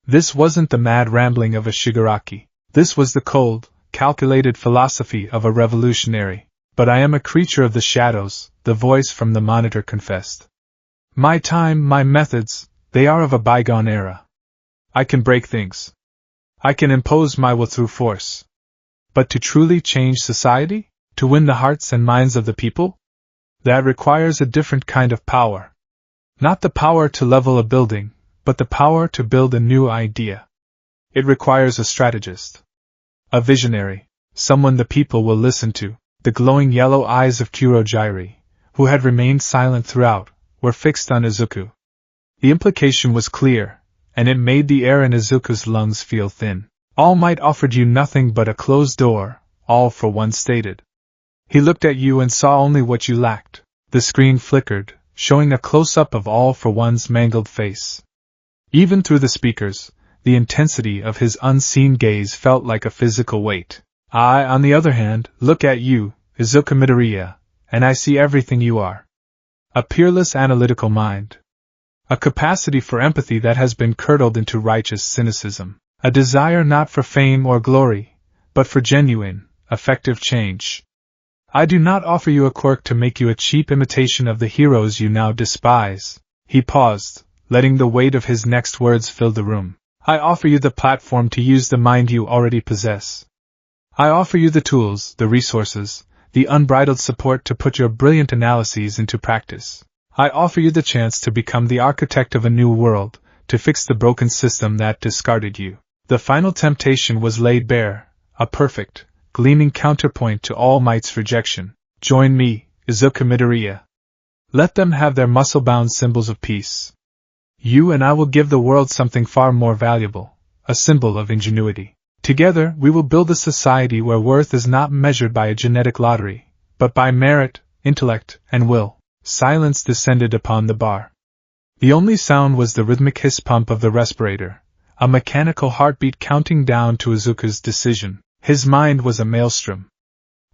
This wasn't the mad rambling of a Shigaraki. This was the cold, calculated philosophy of a revolutionary. But I am a creature of the shadows, the voice from the monitor confessed. My time, my methods, they are of a bygone era. I can break things. I can impose my will through force. But to truly change society? To win the hearts and minds of the people? That requires a different kind of power. Not the power to level a building, but the power to build a new idea. It requires a strategist. A visionary. Someone the people will listen to. The glowing yellow eyes of Kurojairi, who had remained silent throughout, were fixed on Izuku. The implication was clear, and it made the air in Izuku's lungs feel thin. All Might offered you nothing but a closed door, All for One stated. He looked at you and saw only what you lacked. The screen flickered, showing a close-up of All for One's mangled face. Even through the speakers, the intensity of his unseen gaze felt like a physical weight. I, on the other hand, look at you, Izuku Midoriya, and I see everything you are. A peerless analytical mind. A capacity for empathy that has been curdled into righteous cynicism. A desire not for fame or glory, but for genuine, effective change. I do not offer you a quirk to make you a cheap imitation of the heroes you now despise. He paused, letting the weight of his next words fill the room. I offer you the platform to use the mind you already possess. I offer you the tools, the resources, the unbridled support to put your brilliant analyses into practice. I offer you the chance to become the architect of a new world, to fix the broken system that discarded you. The final temptation was laid bare, a perfect, gleaming counterpoint to All Might's rejection. Join me, Izuku Midoriya. Let them have their muscle-bound symbols of peace. You and I will give the world something far more valuable, a symbol of ingenuity. Together, we will build a society where worth is not measured by a genetic lottery, but by merit, intellect, and will. Silence descended upon the bar. The only sound was the rhythmic hiss pump of the respirator, a mechanical heartbeat counting down to Izuku's decision. His mind was a maelstrom.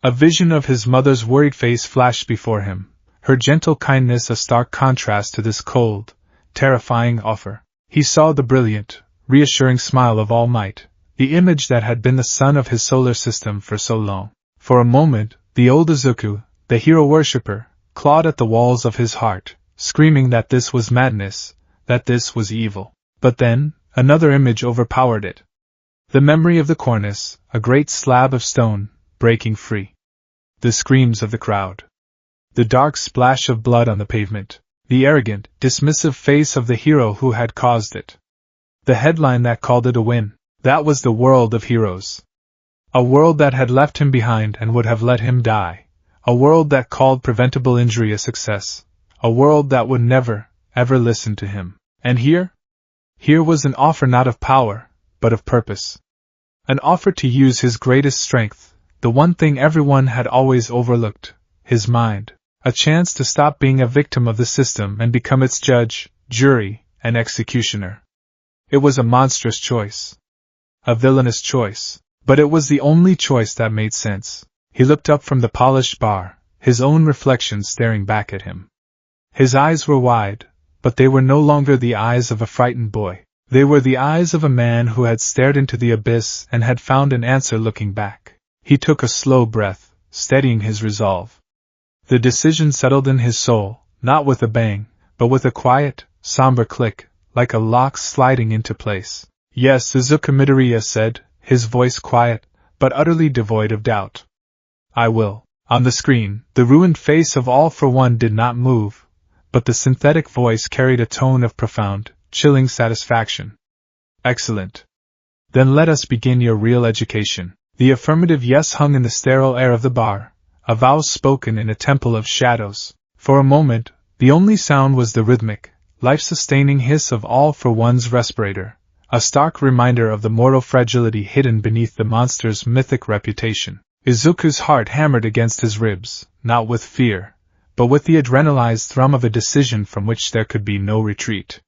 A vision of his mother's worried face flashed before him, her gentle kindness a stark contrast to this cold, terrifying offer. He saw the brilliant, reassuring smile of All Might, the image that had been the sun of his solar system for so long. For a moment, the old Izuku, the hero worshipper, clawed at the walls of his heart, screaming that this was madness, that this was evil. But then, another image overpowered it. The memory of the cornice, a great slab of stone, breaking free. The screams of the crowd. The dark splash of blood on the pavement. The arrogant, dismissive face of the hero who had caused it. The headline that called it a win. That was the world of heroes. A world that had left him behind and would have let him die. A world that called preventable injury a success. A world that would never, ever listen to him. And here? Here was an offer not of power, but of purpose. An offer to use his greatest strength, the one thing everyone had always overlooked, his mind. A chance to stop being a victim of the system and become its judge, jury, and executioner. It was a monstrous choice. A villainous choice. But it was the only choice that made sense. He looked up from the polished bar, his own reflection staring back at him. His eyes were wide, but they were no longer the eyes of a frightened boy. They were the eyes of a man who had stared into the abyss and had found an answer looking back. He took a slow breath, steadying his resolve. The decision settled in his soul, not with a bang, but with a quiet, somber click, like a lock sliding into place. Yes, Izuku Midoriya said, his voice quiet, but utterly devoid of doubt. I will. On the screen, the ruined face of All for One did not move, but the synthetic voice carried a tone of profound, chilling satisfaction. Excellent. Then let us begin your real education. The affirmative yes hung in the sterile air of the bar, a vow spoken in a temple of shadows. For a moment, the only sound was the rhythmic, life-sustaining hiss of All for One's respirator, a stark reminder of the mortal fragility hidden beneath the monster's mythic reputation. Izuku's heart hammered against his ribs, not with fear, but with the adrenalized thrum of a decision from which there could be no retreat.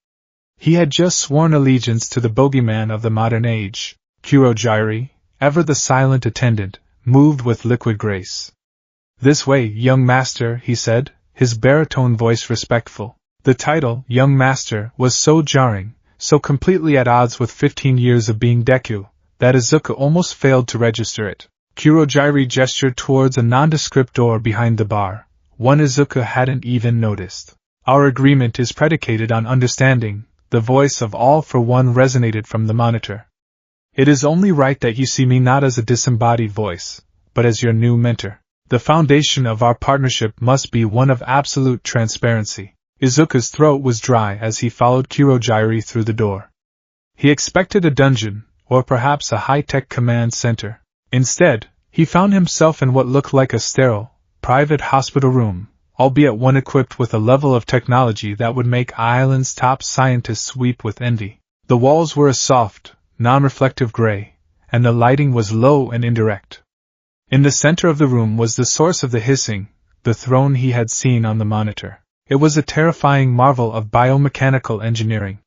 He had just sworn allegiance to the bogeyman of the modern age. Kurojairi, ever the silent attendant, moved with liquid grace. This way, young master, he said, his baritone voice respectful. The title, young master, was so jarring, so completely at odds with 15 years of being Deku, that Izuku almost failed to register it. Kurogiri gestured towards a nondescript door behind the bar, one Izuku hadn't even noticed. Our agreement is predicated on understanding. The voice of All for One resonated from the monitor. It is only right that you see me not as a disembodied voice, but as your new mentor. The foundation of our partnership must be one of absolute transparency. Izuku's throat was dry as he followed Kurogiri through the door. He expected a dungeon, or perhaps a high-tech command center. Instead, he found himself in what looked like a sterile, private hospital room, albeit one equipped with a level of technology that would make Island's top scientists weep with envy. The walls were a soft, non-reflective gray, and the lighting was low and indirect. In the center of the room was the source of the hissing, the throne he had seen on the monitor. It was a terrifying marvel of biomechanical engineering.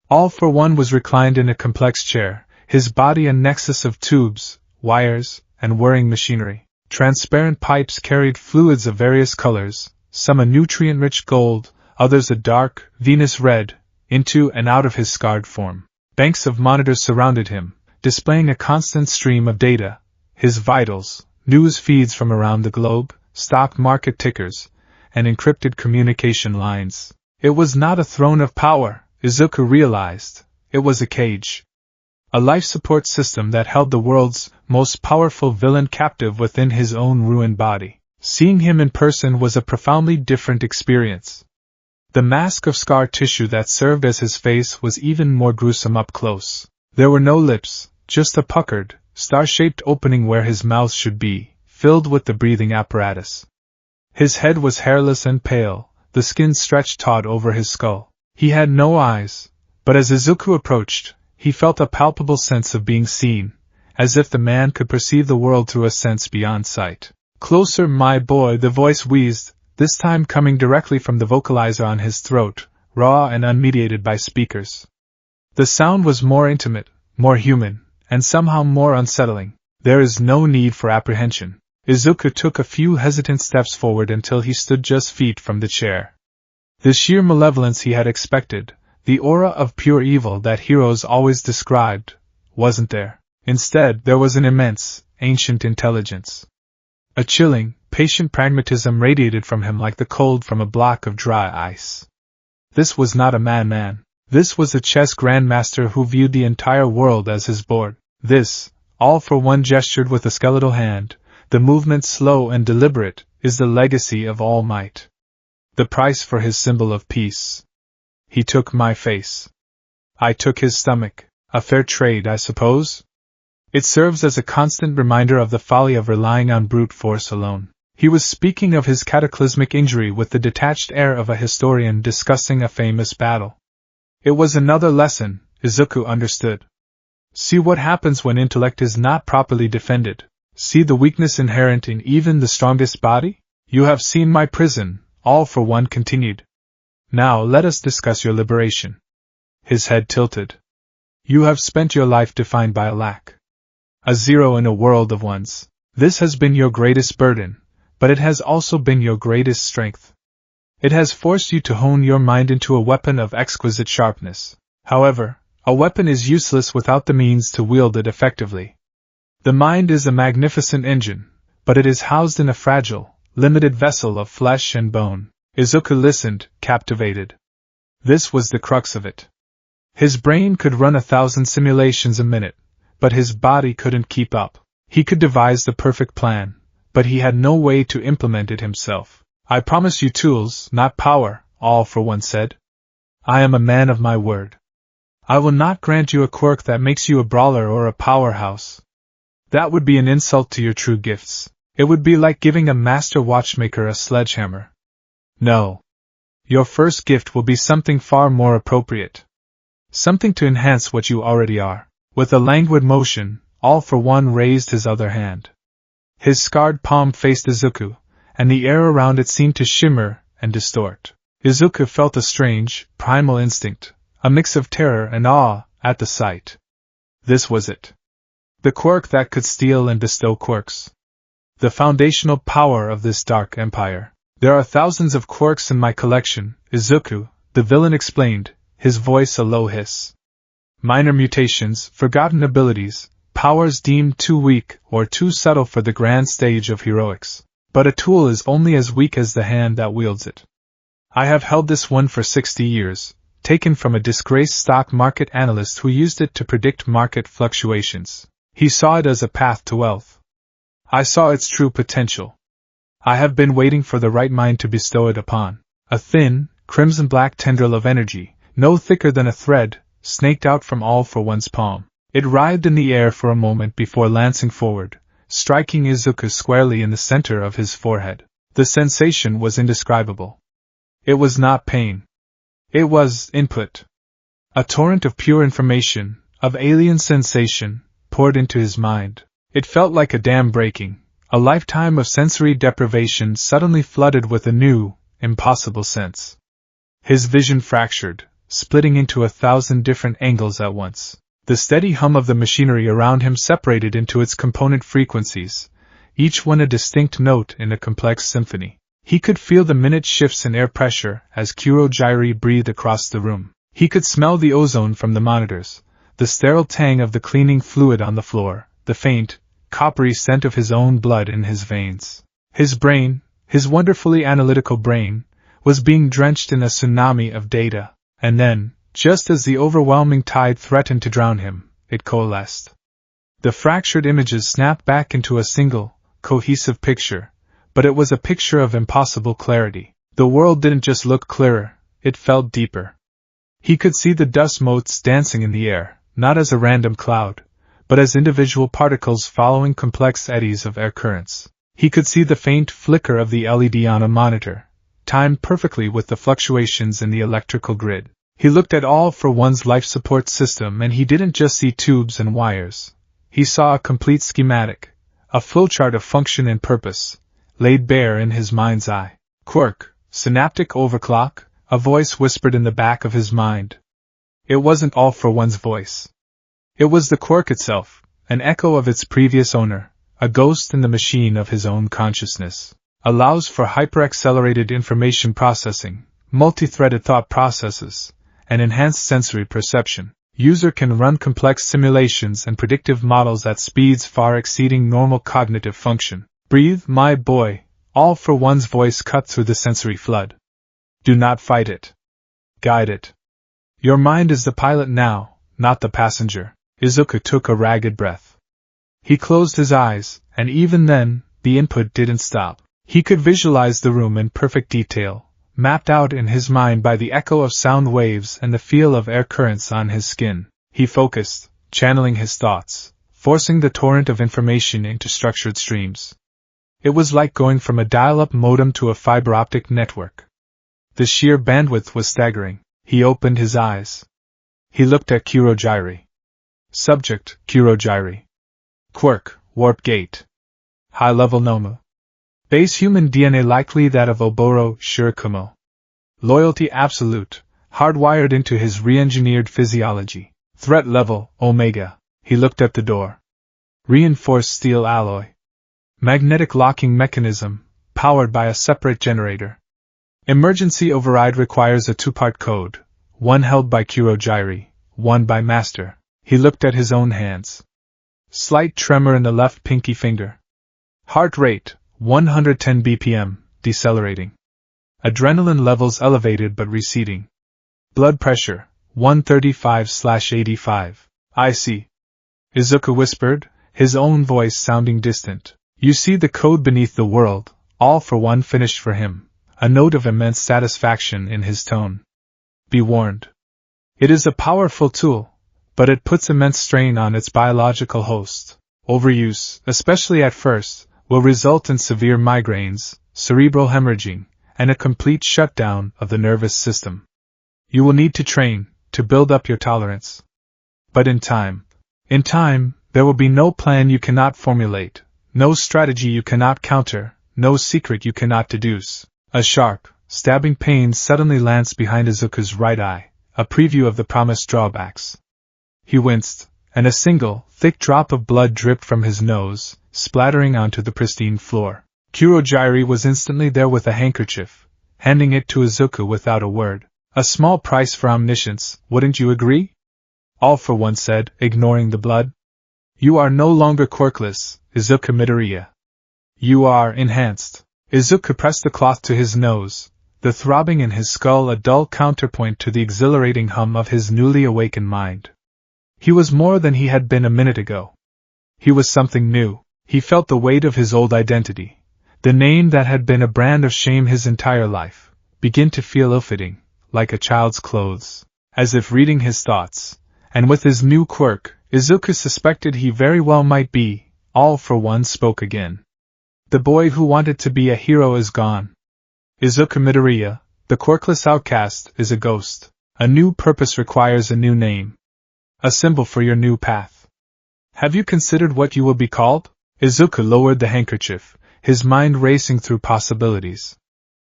All for One was reclined in a complex chair, his body a nexus of tubes, wires, and whirring machinery. Transparent pipes carried fluids of various colors, some a nutrient-rich gold, others a dark, Venus red, into and out of his scarred form. Banks of monitors surrounded him, displaying a constant stream of data, his vitals, news feeds from around the globe, stock market tickers, and encrypted communication lines. It was not a throne of power, Izuku realized. It was a cage. A life support system that held the world's most powerful villain captive within his own ruined body. Seeing him in person was a profoundly different experience. The mask of scar tissue that served as his face was even more gruesome up close. There were no lips, just a puckered, star-shaped opening where his mouth should be, filled with the breathing apparatus. His head was hairless and pale, the skin stretched taut over his skull. He had no eyes, but as Izuku approached, he felt a palpable sense of being seen, as if the man could perceive the world through a sense beyond sight. "Closer, my boy," the voice wheezed, this time coming directly from the vocalizer on his throat, raw and unmediated by speakers. The sound was more intimate, more human, and somehow more unsettling. "There is no need for apprehension." Izuku took a few hesitant steps forward until he stood just feet from the chair. The sheer malevolence he had expected, the aura of pure evil that heroes always described, wasn't there. Instead, there was an immense, ancient intelligence. A chilling, patient pragmatism radiated from him like the cold from a block of dry ice. This was not a madman. This was a chess grandmaster who viewed the entire world as his board. This, All for One gestured with a skeletal hand, the movement slow and deliberate, is the legacy of All Might. The price for his symbol of peace. He took my face. I took his stomach. A fair trade, I suppose? It serves as a constant reminder of the folly of relying on brute force alone. He was speaking of his cataclysmic injury with the detached air of a historian discussing a famous battle. It was another lesson, Izuku understood. See what happens when intellect is not properly defended. See the weakness inherent in even the strongest body? You have seen my prison, All for One continued. Now let us discuss your liberation. His head tilted. You have spent your life defined by a lack. A zero in a world of ones. This has been your greatest burden, but it has also been your greatest strength. It has forced you to hone your mind into a weapon of exquisite sharpness. However, a weapon is useless without the means to wield it effectively. The mind is a magnificent engine, but it is housed in a fragile, limited vessel of flesh and bone. Izuku listened, captivated. This was the crux of it. His brain could run 1,000 simulations a minute, but his body couldn't keep up. He could devise the perfect plan, but he had no way to implement it himself. I promise you tools, not power, All for One said. I am a man of my word. I will not grant you a quirk that makes you a brawler or a powerhouse. That would be an insult to your true gifts. It would be like giving a master watchmaker a sledgehammer. No. Your first gift will be something far more appropriate. Something to enhance what you already are. With a languid motion, All for One raised his other hand. His scarred palm faced Izuku, and the air around it seemed to shimmer and distort. Izuku felt a strange, primal instinct, a mix of terror and awe, at the sight. This was it. The quirk that could steal and bestow quirks. The foundational power of this dark empire. There are thousands of quirks in my collection, Izuku, the villain explained, his voice a low hiss. Minor mutations, forgotten abilities, powers deemed too weak or too subtle for the grand stage of heroics. But a tool is only as weak as the hand that wields it. I have held this one for 60 years, taken from a disgraced stock market analyst who used it to predict market fluctuations. He saw it as a path to wealth. I saw its true potential. I have been waiting for the right mind to bestow it upon. A thin, crimson-black tendril of energy, no thicker than a thread, snaked out from all for one's palm. It writhed in the air for a moment before lancing forward, striking Izuku squarely in the center of his forehead. The sensation was indescribable. It was not pain. It was input. A torrent of pure information, of alien sensation, poured into his mind. It felt like a dam breaking, a lifetime of sensory deprivation suddenly flooded with a new, impossible sense. His vision fractured, splitting into 1,000 different angles at once. The steady hum of the machinery around him separated into its component frequencies, each one a distinct note in a complex symphony. He could feel the minute shifts in air pressure as Kurogyri breathed across the room. He could smell the ozone from the monitors, the sterile tang of the cleaning fluid on the floor, the faint, coppery scent of his own blood in his veins. His brain, his wonderfully analytical brain, was being drenched in a tsunami of data, and then, just as the overwhelming tide threatened to drown him, it coalesced. The fractured images snapped back into a single, cohesive picture, but it was a picture of impossible clarity. The world didn't just look clearer, it felt deeper. He could see the dust motes dancing in the air, not as a random cloud, but as individual particles following complex eddies of air currents. He could see the faint flicker of the LED on a monitor, timed perfectly with the fluctuations in the electrical grid. He looked at All for One's life support system and he didn't just see tubes and wires. He saw a complete schematic, a flowchart of function and purpose, laid bare in his mind's eye. Quirk, synaptic overclock, a voice whispered in the back of his mind. It wasn't All for One's voice. It was the quirk itself, an echo of its previous owner, a ghost in the machine of his own consciousness. Allows for hyper-accelerated information processing, multi-threaded thought processes, and enhanced sensory perception. User can run complex simulations and predictive models at speeds far exceeding normal cognitive function. Breathe, my boy, All for One's voice cut through the sensory flood. Do not fight it. Guide it. Your mind is the pilot now, not the passenger. Izuku took a ragged breath. He closed his eyes, and even then, the input didn't stop. He could visualize the room in perfect detail, mapped out in his mind by the echo of sound waves and the feel of air currents on his skin. He focused, channeling his thoughts, forcing the torrent of information into structured streams. It was like going from a dial-up modem to a fiber-optic network. The sheer bandwidth was staggering. He opened his eyes. He looked at Kurogyri. Subject, Kurogyri. Quirk, warp gate. High-level Nomu. Base human DNA likely that of Oboro Shirikumo. Loyalty absolute, hardwired into his re-engineered physiology. Threat level, Omega. He looked at the door. Reinforced steel alloy. Magnetic locking mechanism, powered by a separate generator. Emergency override requires a two-part code, one held by Kurogyri, one by Master. He looked at his own hands. Slight tremor in the left pinky finger. Heart rate, 110 BPM, decelerating. Adrenaline levels elevated but receding. Blood pressure, 135/85. I see. Izuku whispered, his own voice sounding distant. You see the code beneath the world, All for One finished for him, a note of immense satisfaction in his tone. Be warned. It is a powerful tool, but it puts immense strain on its biological host. Overuse, especially at first, will result in severe migraines, cerebral hemorrhaging, and a complete shutdown of the nervous system. You will need to train, to build up your tolerance. But in time, there will be no plan you cannot formulate, no strategy you cannot counter, no secret you cannot deduce. A sharp, stabbing pain suddenly lanced behind Izuku's right eye, a preview of the promised drawbacks. He winced, and a single, thick drop of blood dripped from his nose, splattering onto the pristine floor. Kurogyri was instantly there with a handkerchief, handing it to Izuku without a word. A small price for omniscience, wouldn't you agree? All for one said, ignoring the blood. You are no longer quirkless, Izuku Midoriya. You are enhanced. Izuku pressed the cloth to his nose, the throbbing in his skull a dull counterpoint to the exhilarating hum of his newly awakened mind. He was more than he had been a minute ago. He was something new. He felt the weight of his old identity, the name that had been a brand of shame his entire life, begin to feel ill-fitting, like a child's clothes, as if reading his thoughts. And with his new quirk, Izuku suspected he very well might be. All for one spoke again. The boy who wanted to be a hero is gone. Izuku Midoriya, the quirkless outcast, is a ghost. A new purpose requires a new name. A symbol for your new path. Have you considered what you will be called? Izuku lowered the handkerchief, his mind racing through possibilities.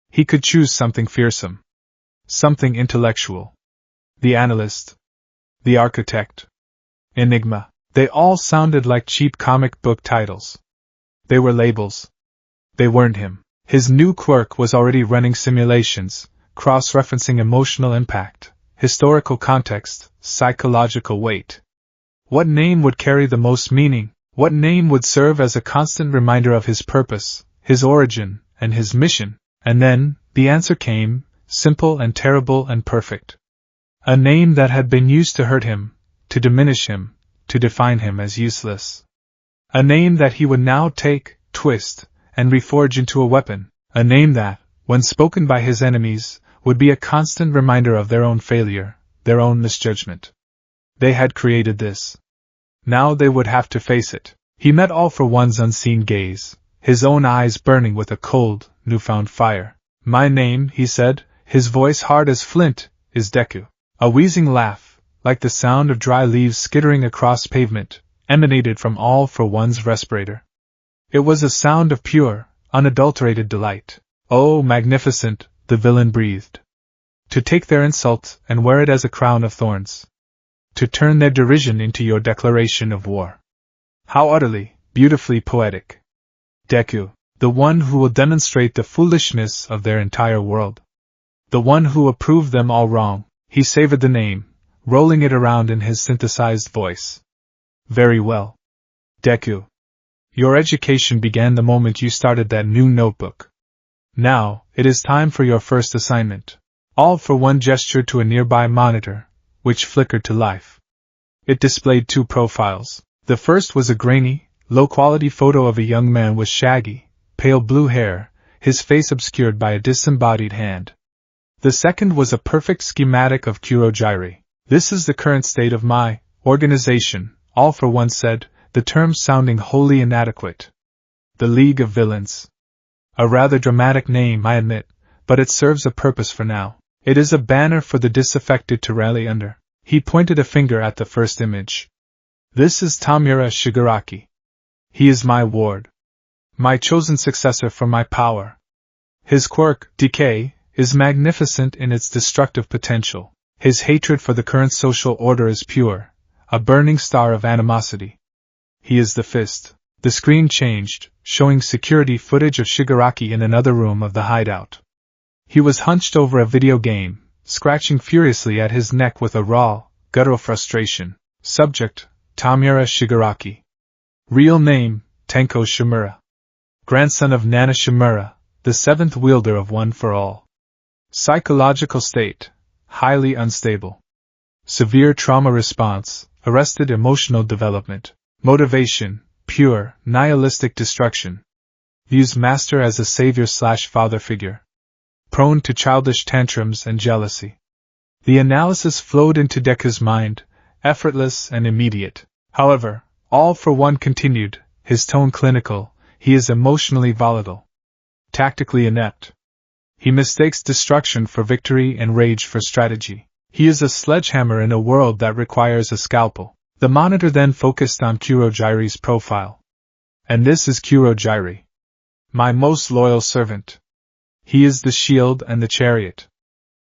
He could choose something fearsome. Something intellectual. The analyst. The architect. Enigma. They all sounded like cheap comic book titles. They were labels. They weren't him. His new quirk was already running simulations, cross-referencing emotional impact, historical context, psychological weight. What name would carry the most meaning? What name would serve as a constant reminder of his purpose, his origin, and his mission? And then, the answer came, simple and terrible and perfect. A name that had been used to hurt him, to diminish him, to define him as useless. A name that he would now take, twist, and reforge into a weapon. A name that, when spoken by his enemies, would be a constant reminder of their own failure, their own misjudgment. They had created this. Now they would have to face it. He met All for One's unseen gaze, his own eyes burning with a cold, newfound fire. My name, he said, his voice hard as flint, is Deku. A wheezing laugh, like the sound of dry leaves skittering across pavement, emanated from All for One's respirator. It was a sound of pure, unadulterated delight. Oh, magnificent, the villain breathed. To take their insult and wear it as a crown of thorns. To turn their derision into your declaration of war. How utterly, beautifully poetic. Deku, the one who will demonstrate the foolishness of their entire world. The one who approved them all wrong. He savored the name, rolling it around in his synthesized voice. Very well. Deku. Your education began the moment you started that new notebook. Now, it is time for your first assignment. All for One gestured to a nearby monitor, which flickered to life. It displayed two profiles. The first was a grainy, low-quality photo of a young man with shaggy, pale blue hair, his face obscured by a disembodied hand. The second was a perfect schematic of Kurogyri. This is the current state of my organization, All for One said, the term sounding wholly inadequate. The League of Villains. A rather dramatic name, I admit, but it serves a purpose for now. It is a banner for the disaffected to rally under. He pointed a finger at the first image. This is Tamura Shigaraki. He is my ward. My chosen successor for my power. His quirk, decay, is magnificent in its destructive potential. His hatred for the current social order is pure, a burning star of animosity. He is the fist. The screen changed, showing security footage of Shigaraki in another room of the hideout. He was hunched over a video game, scratching furiously at his neck with a raw, guttural frustration. Subject, Tamura Shigaraki. Real name, Tenko Shimura. Grandson of Nana Shimura, the seventh wielder of One for All. Psychological state, highly unstable. Severe trauma response, arrested emotional development. Motivation, pure, nihilistic destruction. Views master as a savior/father figure. Prone to childish tantrums and jealousy. The analysis flowed into Deku's mind, effortless and immediate. However, All for One continued, his tone clinical. He is emotionally volatile. Tactically inept. He mistakes destruction for victory and rage for strategy. He is a sledgehammer in a world that requires a scalpel. The monitor then focused on Kurogyri's profile. And this is Kurogyri. My most loyal servant. He is the shield and the chariot.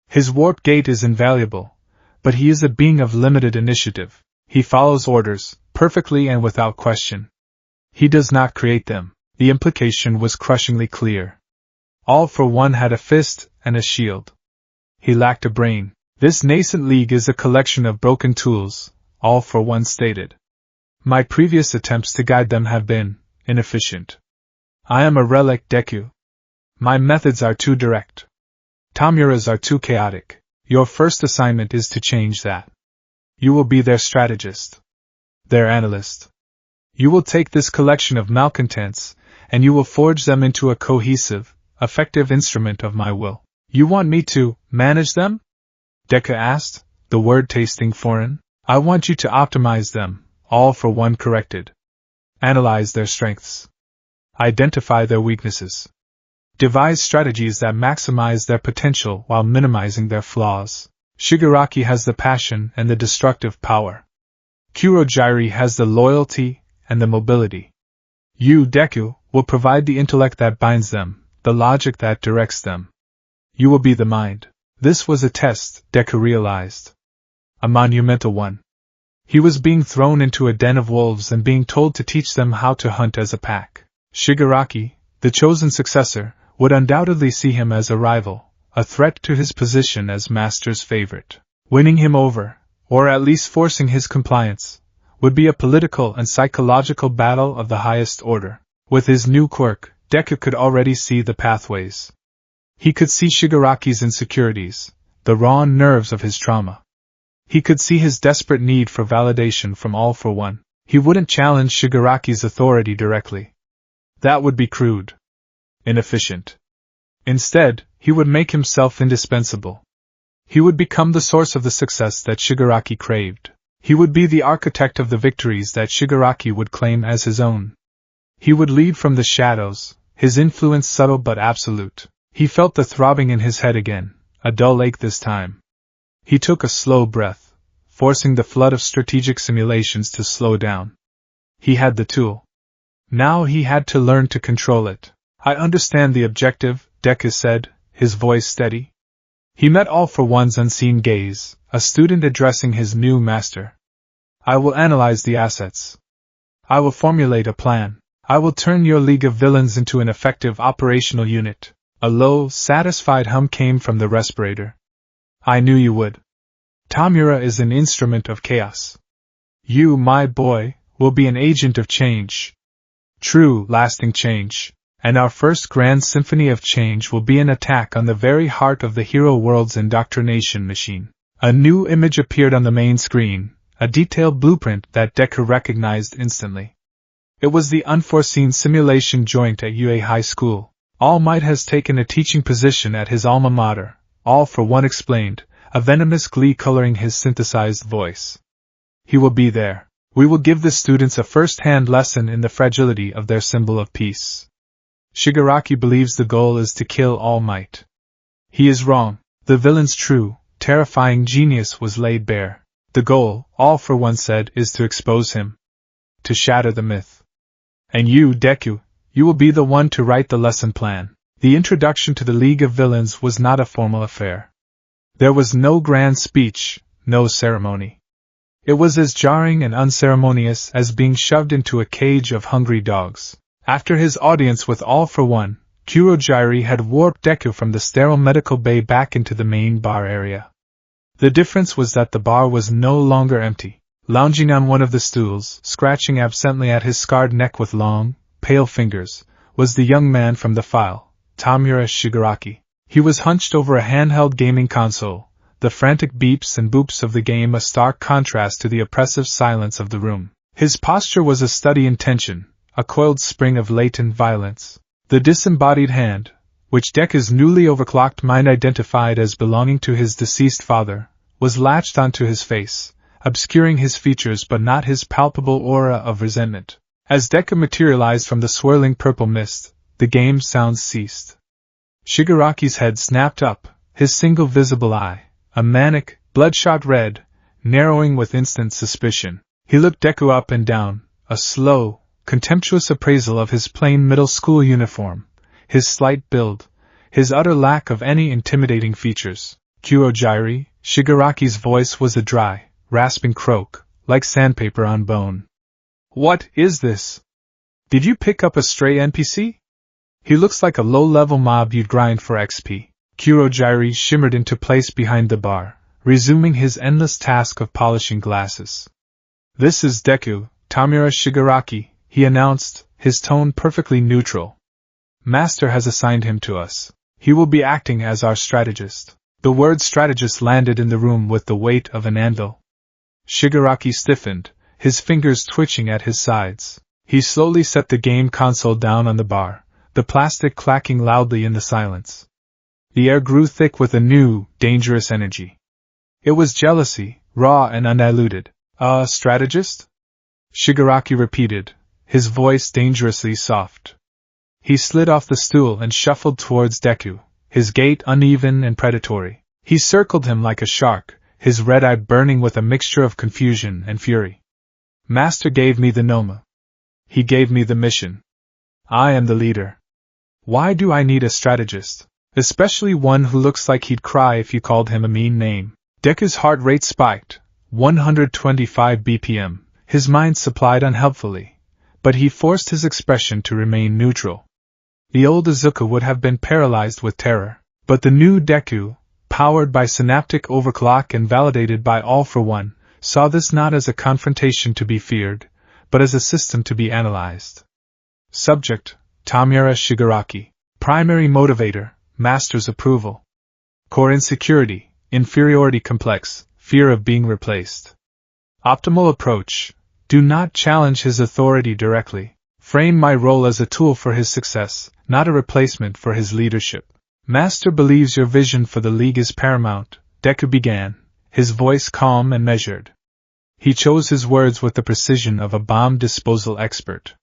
His warp gate is invaluable, but he is a being of limited initiative. He follows orders, perfectly and without question. He does not create them. The implication was crushingly clear. All for One had a fist and a shield. He lacked a brain. This nascent league is a collection of broken tools, all for one stated. My previous attempts to guide them have been inefficient. I am a relic, Deku. My methods are too direct. Tamura's are too chaotic. Your first assignment is to change that. You will be their strategist. Their analyst. You will take this collection of malcontents, and you will forge them into a cohesive, effective instrument of my will. You want me to manage them? Deku asked, the word tasting foreign. I want you to optimize them, all for one corrected. Analyze their strengths. Identify their weaknesses. Devise strategies that maximize their potential while minimizing their flaws. Shigaraki has the passion and the destructive power. Kurogyri has the loyalty and the mobility. You, Deku, will provide the intellect that binds them, the logic that directs them. You will be the mind. This was a test, Deku realized. A monumental one. He was being thrown into a den of wolves and being told to teach them how to hunt as a pack. Shigaraki, the chosen successor, would undoubtedly see him as a rival, a threat to his position as master's favorite. Winning him over, or at least forcing his compliance, would be a political and psychological battle of the highest order. With his new quirk, Deku could already see the pathways. He could see Shigaraki's insecurities, the raw nerves of his trauma. He could see his desperate need for validation from all for one. He wouldn't challenge Shigaraki's authority directly. That would be crude. Inefficient. Instead, he would make himself indispensable. He would become the source of the success that Shigaraki craved. He would be the architect of the victories that Shigaraki would claim as his own. He would lead from the shadows, his influence subtle but absolute. He felt the throbbing in his head again, a dull ache this time. He took a slow breath, forcing the flood of strategic simulations to slow down. He had the tool. Now he had to learn to control it. I understand the objective, Deku said, his voice steady. He met All for One's unseen gaze, a student addressing his new master. I will analyze the assets. I will formulate a plan. I will turn your League of Villains into an effective operational unit. A low, satisfied hum came from the respirator. I knew you would. Tamura is an instrument of chaos. You, my boy, will be an agent of change. True, lasting change. And our first grand symphony of change will be an attack on the very heart of the hero world's indoctrination machine. A new image appeared on the main screen, a detailed blueprint that Deku recognized instantly. It was the unforeseen simulation joint at UA High School. All Might has taken a teaching position at his alma mater, All for One explained, a venomous glee coloring his synthesized voice. He will be there. We will give the students a first-hand lesson in the fragility of their symbol of peace. Shigaraki believes the goal is to kill All Might. He is wrong. The villain's true, terrifying genius was laid bare. The goal, All for One said, is to expose him. To shatter the myth. And you, Deku, you will be the one to write the lesson plan. The introduction to the League of Villains was not a formal affair. There was no grand speech, no ceremony. It was as jarring and unceremonious as being shoved into a cage of hungry dogs. After his audience with All for One, Kurogyri had warped Deku from the sterile medical bay back into the main bar area. The difference was that the bar was no longer empty. Lounging on one of the stools, scratching absently at his scarred neck with long, pale fingers, was the young man from the file, Tamura Shigaraki. He was hunched over a handheld gaming console, the frantic beeps and boops of the game a stark contrast to the oppressive silence of the room. His posture was a study in tension, a coiled spring of latent violence. The disembodied hand, which Deku's newly overclocked mind identified as belonging to his deceased father, was latched onto his face, obscuring his features but not his palpable aura of resentment. As Deku materialized from the swirling purple mist, the game sounds ceased. Shigaraki's head snapped up, his single visible eye, a manic, bloodshot red, narrowing with instant suspicion. He looked Deku up and down, a slow, contemptuous appraisal of his plain middle school uniform, his slight build, his utter lack of any intimidating features. Kurogyri, Shigaraki's voice was a dry, rasping croak, like sandpaper on bone. What is this? Did you pick up a stray NPC? He looks like a low-level mob you'd grind for XP. Kurojairi shimmered into place behind the bar, resuming his endless task of polishing glasses. "This is Deku, Tamura Shigaraki," he announced, his tone perfectly neutral. "Master has assigned him to us. He will be acting as our strategist." The word strategist landed in the room with the weight of an anvil. Shigaraki stiffened, his fingers twitching at his sides. He slowly set the game console down on the bar, the plastic clacking loudly in the silence. The air grew thick with a new, dangerous energy. It was jealousy, raw and undiluted. "A strategist?" Shigaraki repeated, his voice dangerously soft. He slid off the stool and shuffled towards Deku, his gait uneven and predatory. He circled him like a shark, his red eye burning with a mixture of confusion and fury. "Master gave me the Noma. He gave me the mission. I am the leader. Why do I need a strategist? Especially one who looks like he'd cry if you called him a mean name." Deku's heart rate spiked, 125 BPM, his mind supplied unhelpfully, but he forced his expression to remain neutral. The old Izuku would have been paralyzed with terror, but the new Deku, powered by synaptic overclock and validated by All for One, saw this not as a confrontation to be feared, but as a system to be analyzed. Subject: Tamura Shigaraki. Primary motivator: Master's approval. Core insecurity: inferiority complex, fear of being replaced. Optimal approach: do not challenge his authority directly. Frame my role as a tool for his success, not a replacement for his leadership. Master believes your vision for the League is paramount, Deku began, his voice calm and measured. He chose his words with the precision of a bomb disposal expert.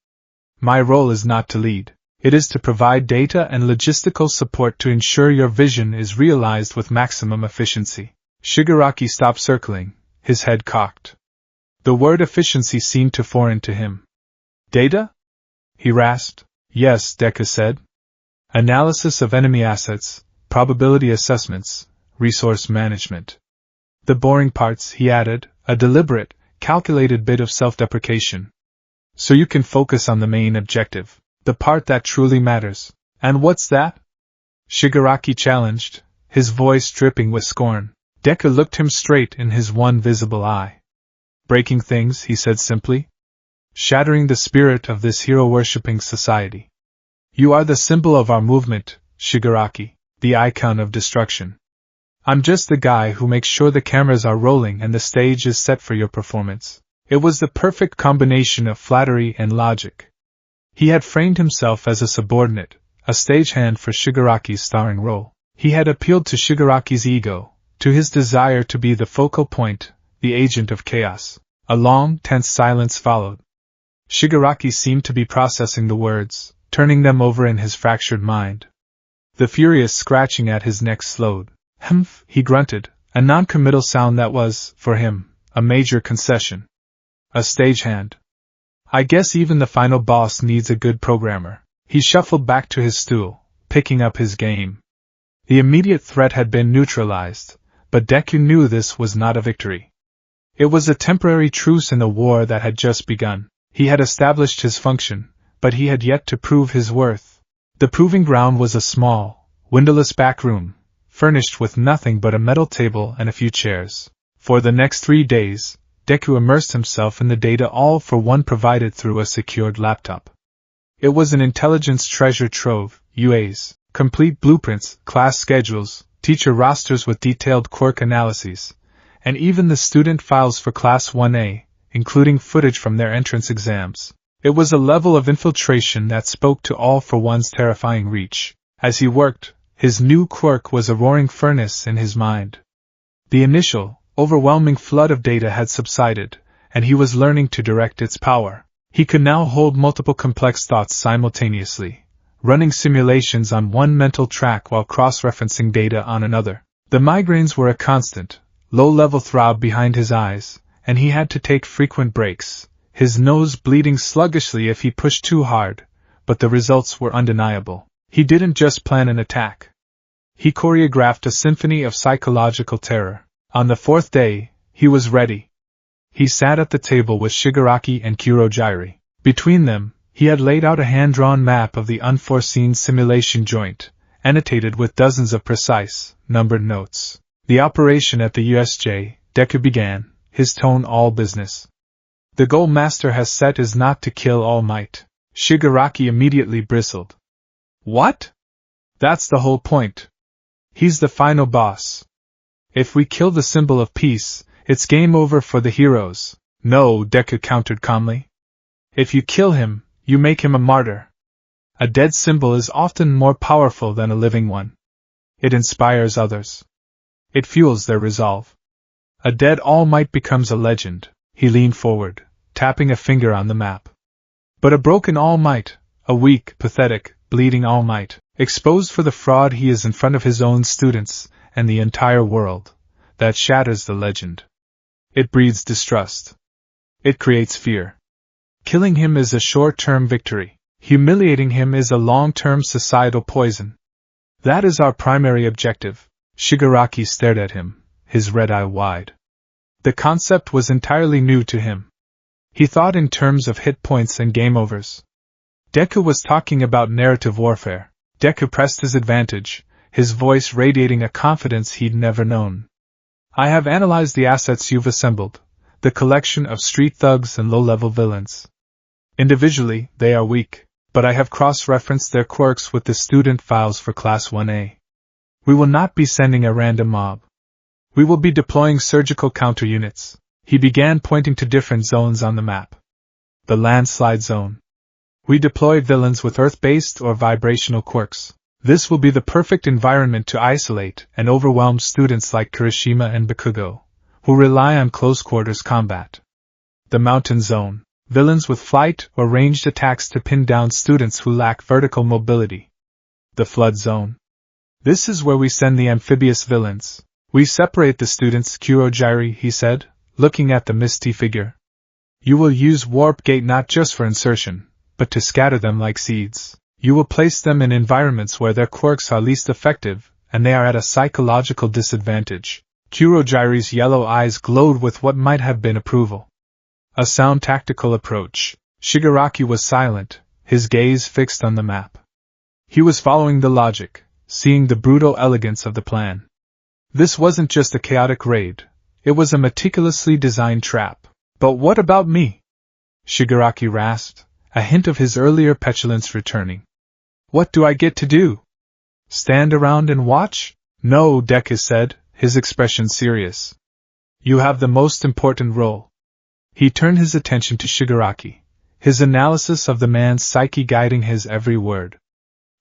My role is not to lead. It is to provide data and logistical support to ensure your vision is realized with maximum efficiency. Shigaraki stopped circling, his head cocked. The word efficiency seemed too foreign to him. "Data?" he rasped. "Yes," Deku said. "Analysis of enemy assets, probability assessments, resource management." The boring parts, he added, a deliberate, calculated bit of self-deprecation. "So you can focus on the main objective. The part that truly matters." "And what's that?" Shigaraki challenged, his voice dripping with scorn. Deku looked him straight in his one visible eye. "Breaking things," he said simply. "Shattering the spirit of this hero-worshipping society. You are the symbol of our movement, Shigaraki, the icon of destruction. I'm just the guy who makes sure the cameras are rolling and the stage is set for your performance." It was the perfect combination of flattery and logic. He had framed himself as a subordinate, a stagehand for Shigaraki's starring role. He had appealed to Shigaraki's ego, to his desire to be the focal point, the agent of chaos. A long, tense silence followed. Shigaraki seemed to be processing the words, turning them over in his fractured mind. The furious scratching at his neck slowed. "Humph," he grunted, a non-committal sound that was, for him, a major concession. A stagehand. I guess even the final boss needs a good programmer. He shuffled back to his stool, picking up his game. The immediate threat had been neutralized, but Deku knew this was not a victory. It was a temporary truce in the war that had just begun. He had established his function, but he had yet to prove his worth. The proving ground was a small, windowless back room, furnished with nothing but a metal table and a few chairs. For the next 3 days, Deku immersed himself in the data All for One provided through a secured laptop. It was an intelligence treasure trove, UAs, complete blueprints, class schedules, teacher rosters with detailed quirk analyses, and even the student files for Class 1A, including footage from their entrance exams. It was a level of infiltration that spoke to All for One's terrifying reach. As he worked, his new quirk was a roaring furnace in his mind. The initial, overwhelming flood of data had subsided, and he was learning to direct its power. He could now hold multiple complex thoughts simultaneously, running simulations on one mental track while cross-referencing data on another. The migraines were a constant, low-level throb behind his eyes, and he had to take frequent breaks, his nose bleeding sluggishly if he pushed too hard, but the results were undeniable. He didn't just plan an attack. He choreographed a symphony of psychological terror. On the 4th day, he was ready. He sat at the table with Shigaraki and Kurojairi. Between them, he had laid out a hand-drawn map of the unforeseen simulation joint, annotated with dozens of precise, numbered notes. The operation at the USJ, Deku began, his tone all business. The goal Master has set is not to kill All Might. Shigaraki immediately bristled. What? That's the whole point. He's the final boss. If we kill the symbol of peace, it's game over for the heroes. No, Deku countered calmly. If you kill him, you make him a martyr. A dead symbol is often more powerful than a living one. It inspires others. It fuels their resolve. A dead All Might becomes a legend. He leaned forward, tapping a finger on the map. But a broken All Might, a weak, pathetic, bleeding All Might, exposed for the fraud he is in front of his own students and the entire world, that shatters the legend. It breeds distrust. It creates fear. Killing him is a short-term victory. Humiliating him is a long-term societal poison. That is our primary objective. Shigaraki stared at him, his red eye wide. The concept was entirely new to him. He thought in terms of hit points and game overs. Deku was talking about narrative warfare. Deku pressed his advantage, his voice radiating a confidence he'd never known. I have analyzed the assets you've assembled, the collection of street thugs and low-level villains. Individually, they are weak, but I have cross-referenced their quirks with the student files for Class 1A. We will not be sending a random mob. We will be deploying surgical counter units. He began pointing to different zones on the map. The landslide zone. We deploy villains with earth-based or vibrational quirks. This will be the perfect environment to isolate and overwhelm students like Kirishima and Bakugo, who rely on close-quarters combat. The mountain zone. Villains with flight or ranged attacks to pin down students who lack vertical mobility. The flood zone. This is where we send the amphibious villains. We separate the students, Kurogiri, he said, looking at the misty figure. You will use Warp Gate not just for insertion, but to scatter them like seeds. You will place them in environments where their quirks are least effective, and they are at a psychological disadvantage. Kurogiri's yellow eyes glowed with what might have been approval. A sound tactical approach. Shigaraki was silent, his gaze fixed on the map. He was following the logic, seeing the brutal elegance of the plan. This wasn't just a chaotic raid, it was a meticulously designed trap. But what about me? Shigaraki rasped, a hint of his earlier petulance returning. What do I get to do? Stand around and watch? No, Deku said, his expression serious. You have the most important role. He turned his attention to Shigaraki, his analysis of the man's psyche guiding his every word.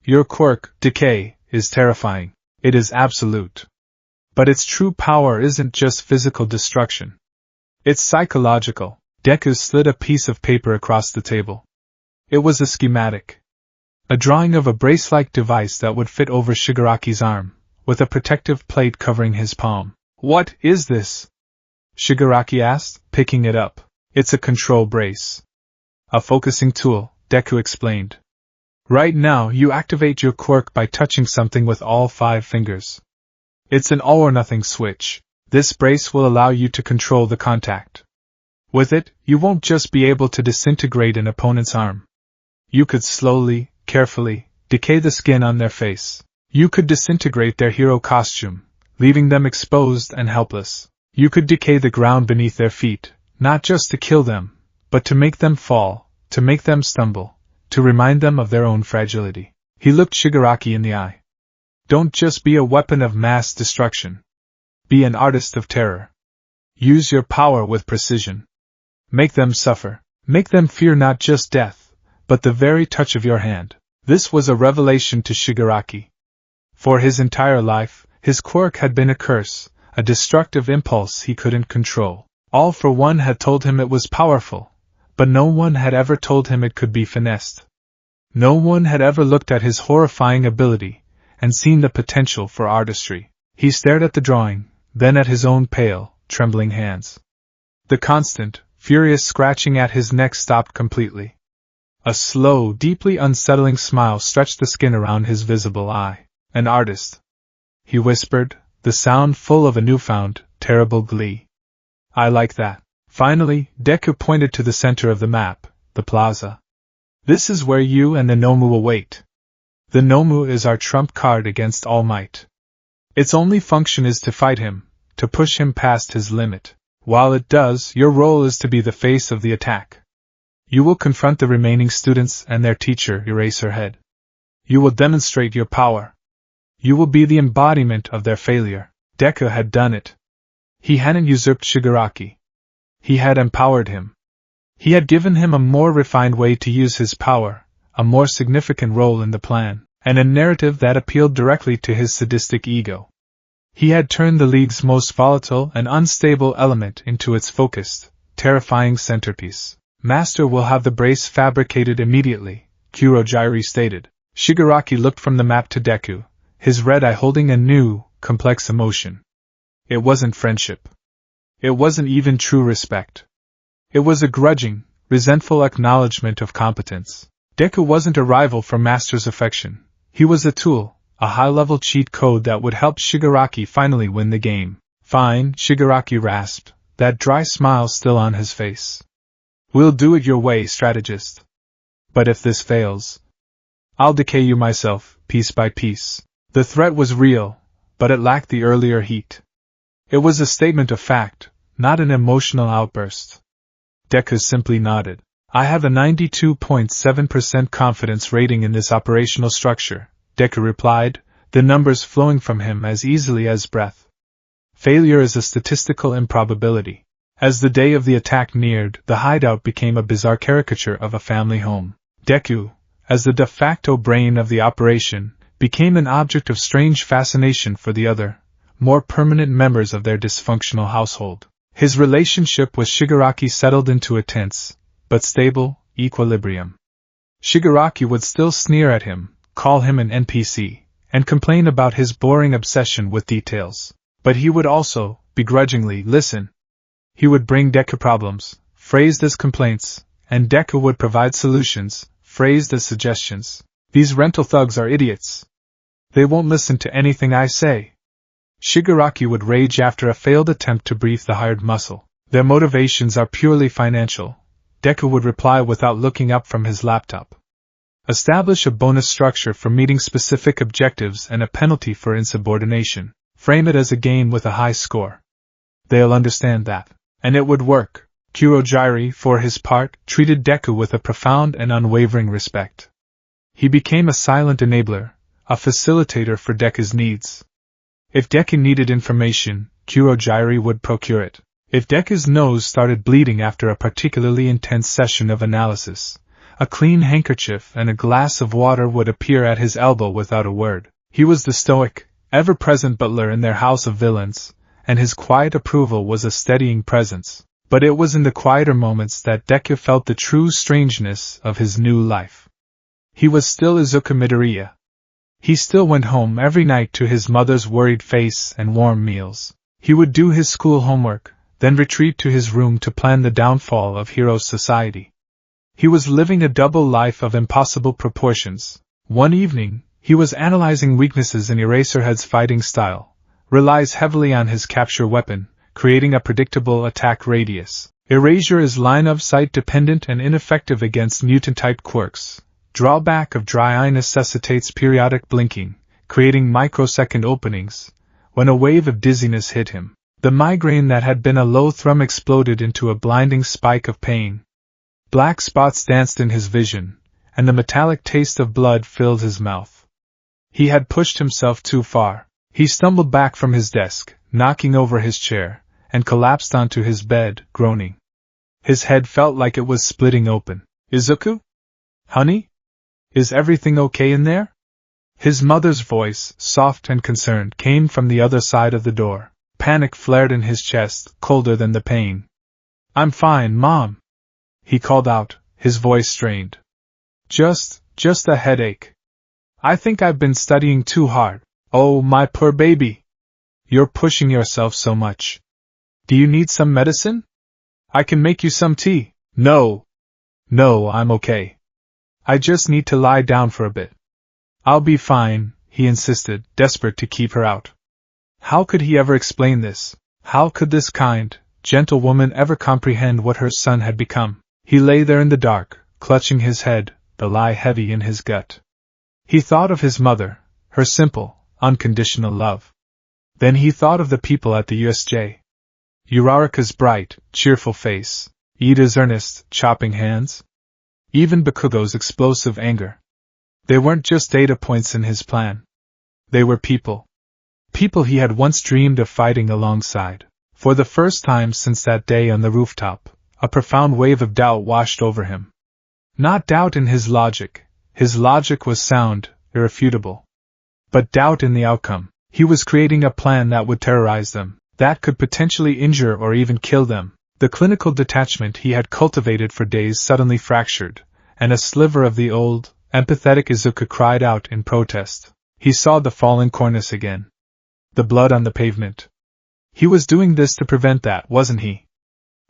Your quirk, decay, is terrifying. It is absolute. But its true power isn't just physical destruction. It's psychological. Deku slid a piece of paper across the table. It was a schematic. A drawing of a brace-like device that would fit over Shigaraki's arm, with a protective plate covering his palm. What is this? Shigaraki asked, picking it up. It's a control brace. A focusing tool, Deku explained. Right now you activate your quirk by touching something with all 5 fingers. It's an all-or-nothing switch. This brace will allow you to control the contact. With it, you won't just be able to disintegrate an opponent's arm. You could slowly, carefully, decay the skin on their face. You could disintegrate their hero costume, leaving them exposed and helpless. You could decay the ground beneath their feet, not just to kill them, but to make them fall, to make them stumble, to remind them of their own fragility. He looked Shigaraki in the eye. Don't just be a weapon of mass destruction. Be an artist of terror. Use your power with precision. Make them suffer. Make them fear not just death, but the very touch of your hand. This was a revelation to Shigaraki. For his entire life, his quirk had been a curse, a destructive impulse he couldn't control. All for One had told him it was powerful, but no one had ever told him it could be finessed. No one had ever looked at his horrifying ability and seen the potential for artistry. He stared at the drawing, then at his own pale, trembling hands. The constant, furious scratching at his neck stopped completely. A slow, deeply unsettling smile stretched the skin around his visible eye. An artist, he whispered, the sound full of a newfound, terrible glee. I like that. Finally, Deku pointed to the center of the map, the plaza. This is where you and the Nomu will wait. The Nomu is our trump card against All Might. Its only function is to fight him, to push him past his limit. While it does, your role is to be the face of the attack. You will confront the remaining students and their teacher, Eraserhead. You will demonstrate your power. You will be the embodiment of their failure. Deku had done it. He hadn't usurped Shigaraki. He had empowered him. He had given him a more refined way to use his power, a more significant role in the plan, and a narrative that appealed directly to his sadistic ego. He had turned the League's most volatile and unstable element into its focused, terrifying centerpiece. Master will have the brace fabricated immediately, Kurogyri stated. Shigaraki looked from the map to Deku, his red eye holding a new, complex emotion. It wasn't friendship. It wasn't even true respect. It was a grudging, resentful acknowledgement of competence. Deku wasn't a rival for Master's affection. He was a tool, a high-level cheat code that would help Shigaraki finally win the game. Fine, Shigaraki rasped, that dry smile still on his face. We'll do it your way, strategist. But if this fails, I'll decay you myself, piece by piece. The threat was real, but it lacked the earlier heat. It was a statement of fact, not an emotional outburst. Deku simply nodded. I have a 92.7% confidence rating in this operational structure, Deku replied, the numbers flowing from him as easily as breath. Failure is a statistical improbability. As the day of the attack neared, the hideout became a bizarre caricature of a family home. Deku, as the de facto brain of the operation, became an object of strange fascination for the other, more permanent members of their dysfunctional household. His relationship with Shigaraki settled into a tense, but stable, equilibrium. Shigaraki would still sneer at him, call him an NPC, and complain about his boring obsession with details. But he would also, begrudgingly, listen. He would bring Deku problems, phrased as complaints, and Deku would provide solutions, phrased as suggestions. These rental thugs are idiots. They won't listen to anything I say. Shigaraki would rage after a failed attempt to brief the hired muscle. Their motivations are purely financial, Deku would reply without looking up from his laptop. Establish a bonus structure for meeting specific objectives and a penalty for insubordination. Frame it as a game with a high score. They'll understand that. And it would work. Kurogyri, for his part, treated Deku with a profound and unwavering respect. He became a silent enabler, a facilitator for Deku's needs. If Deku needed information, Kurogyri would procure it. If Deku's nose started bleeding after a particularly intense session of analysis, a clean handkerchief and a glass of water would appear at his elbow without a word. He was the stoic, ever-present butler in their house of villains, and his quiet approval was a steadying presence. But it was in the quieter moments that Deku felt the true strangeness of his new life. He was still Izuku Midoriya. He still went home every night to his mother's worried face and warm meals. He would do his school homework, then retreat to his room to plan the downfall of Heroes Society. He was living a double life of impossible proportions. One evening, he was analyzing weaknesses in Eraserhead's fighting style, relies heavily on his capture weapon, creating a predictable attack radius. Erasure is line-of-sight dependent and ineffective against mutant-type quirks. Drawback of dry eye necessitates periodic blinking, creating microsecond openings. When a wave of dizziness hit him, the migraine that had been a low thrum exploded into a blinding spike of pain. Black spots danced in his vision, and the metallic taste of blood filled his mouth. He had pushed himself too far. He stumbled back from his desk, knocking over his chair, and collapsed onto his bed, groaning. His head felt like it was splitting open. Izuku? Honey? Is everything okay in there? His mother's voice, soft and concerned, came from the other side of the door. Panic flared in his chest, colder than the pain. I'm fine, Mom. He called out, his voice strained. Just a headache. I think I've been studying too hard. Oh, my poor baby. You're pushing yourself so much. Do you need some medicine? I can make you some tea. No, I'm okay. I just need to lie down for a bit. I'll be fine, he insisted, desperate to keep her out. How could he ever explain this? How could this kind, gentle woman ever comprehend what her son had become? He lay there in the dark, clutching his head, the lie heavy in his gut. He thought of his mother, her simple, unconditional love. Then he thought of the people at the USJ. Uraraka's bright, cheerful face, Ida's earnest, chopping hands, even Bakugo's explosive anger. They weren't just data points in his plan. They were people. People he had once dreamed of fighting alongside. For the first time since that day on the rooftop, a profound wave of doubt washed over him. Not doubt in his logic was sound, irrefutable. But doubt in the outcome. He was creating a plan that would terrorize them, that could potentially injure or even kill them. The clinical detachment he had cultivated for days suddenly fractured, and a sliver of the old, empathetic Izuku cried out in protest. He saw the fallen cornice again. The blood on the pavement. He was doing this to prevent that, wasn't he?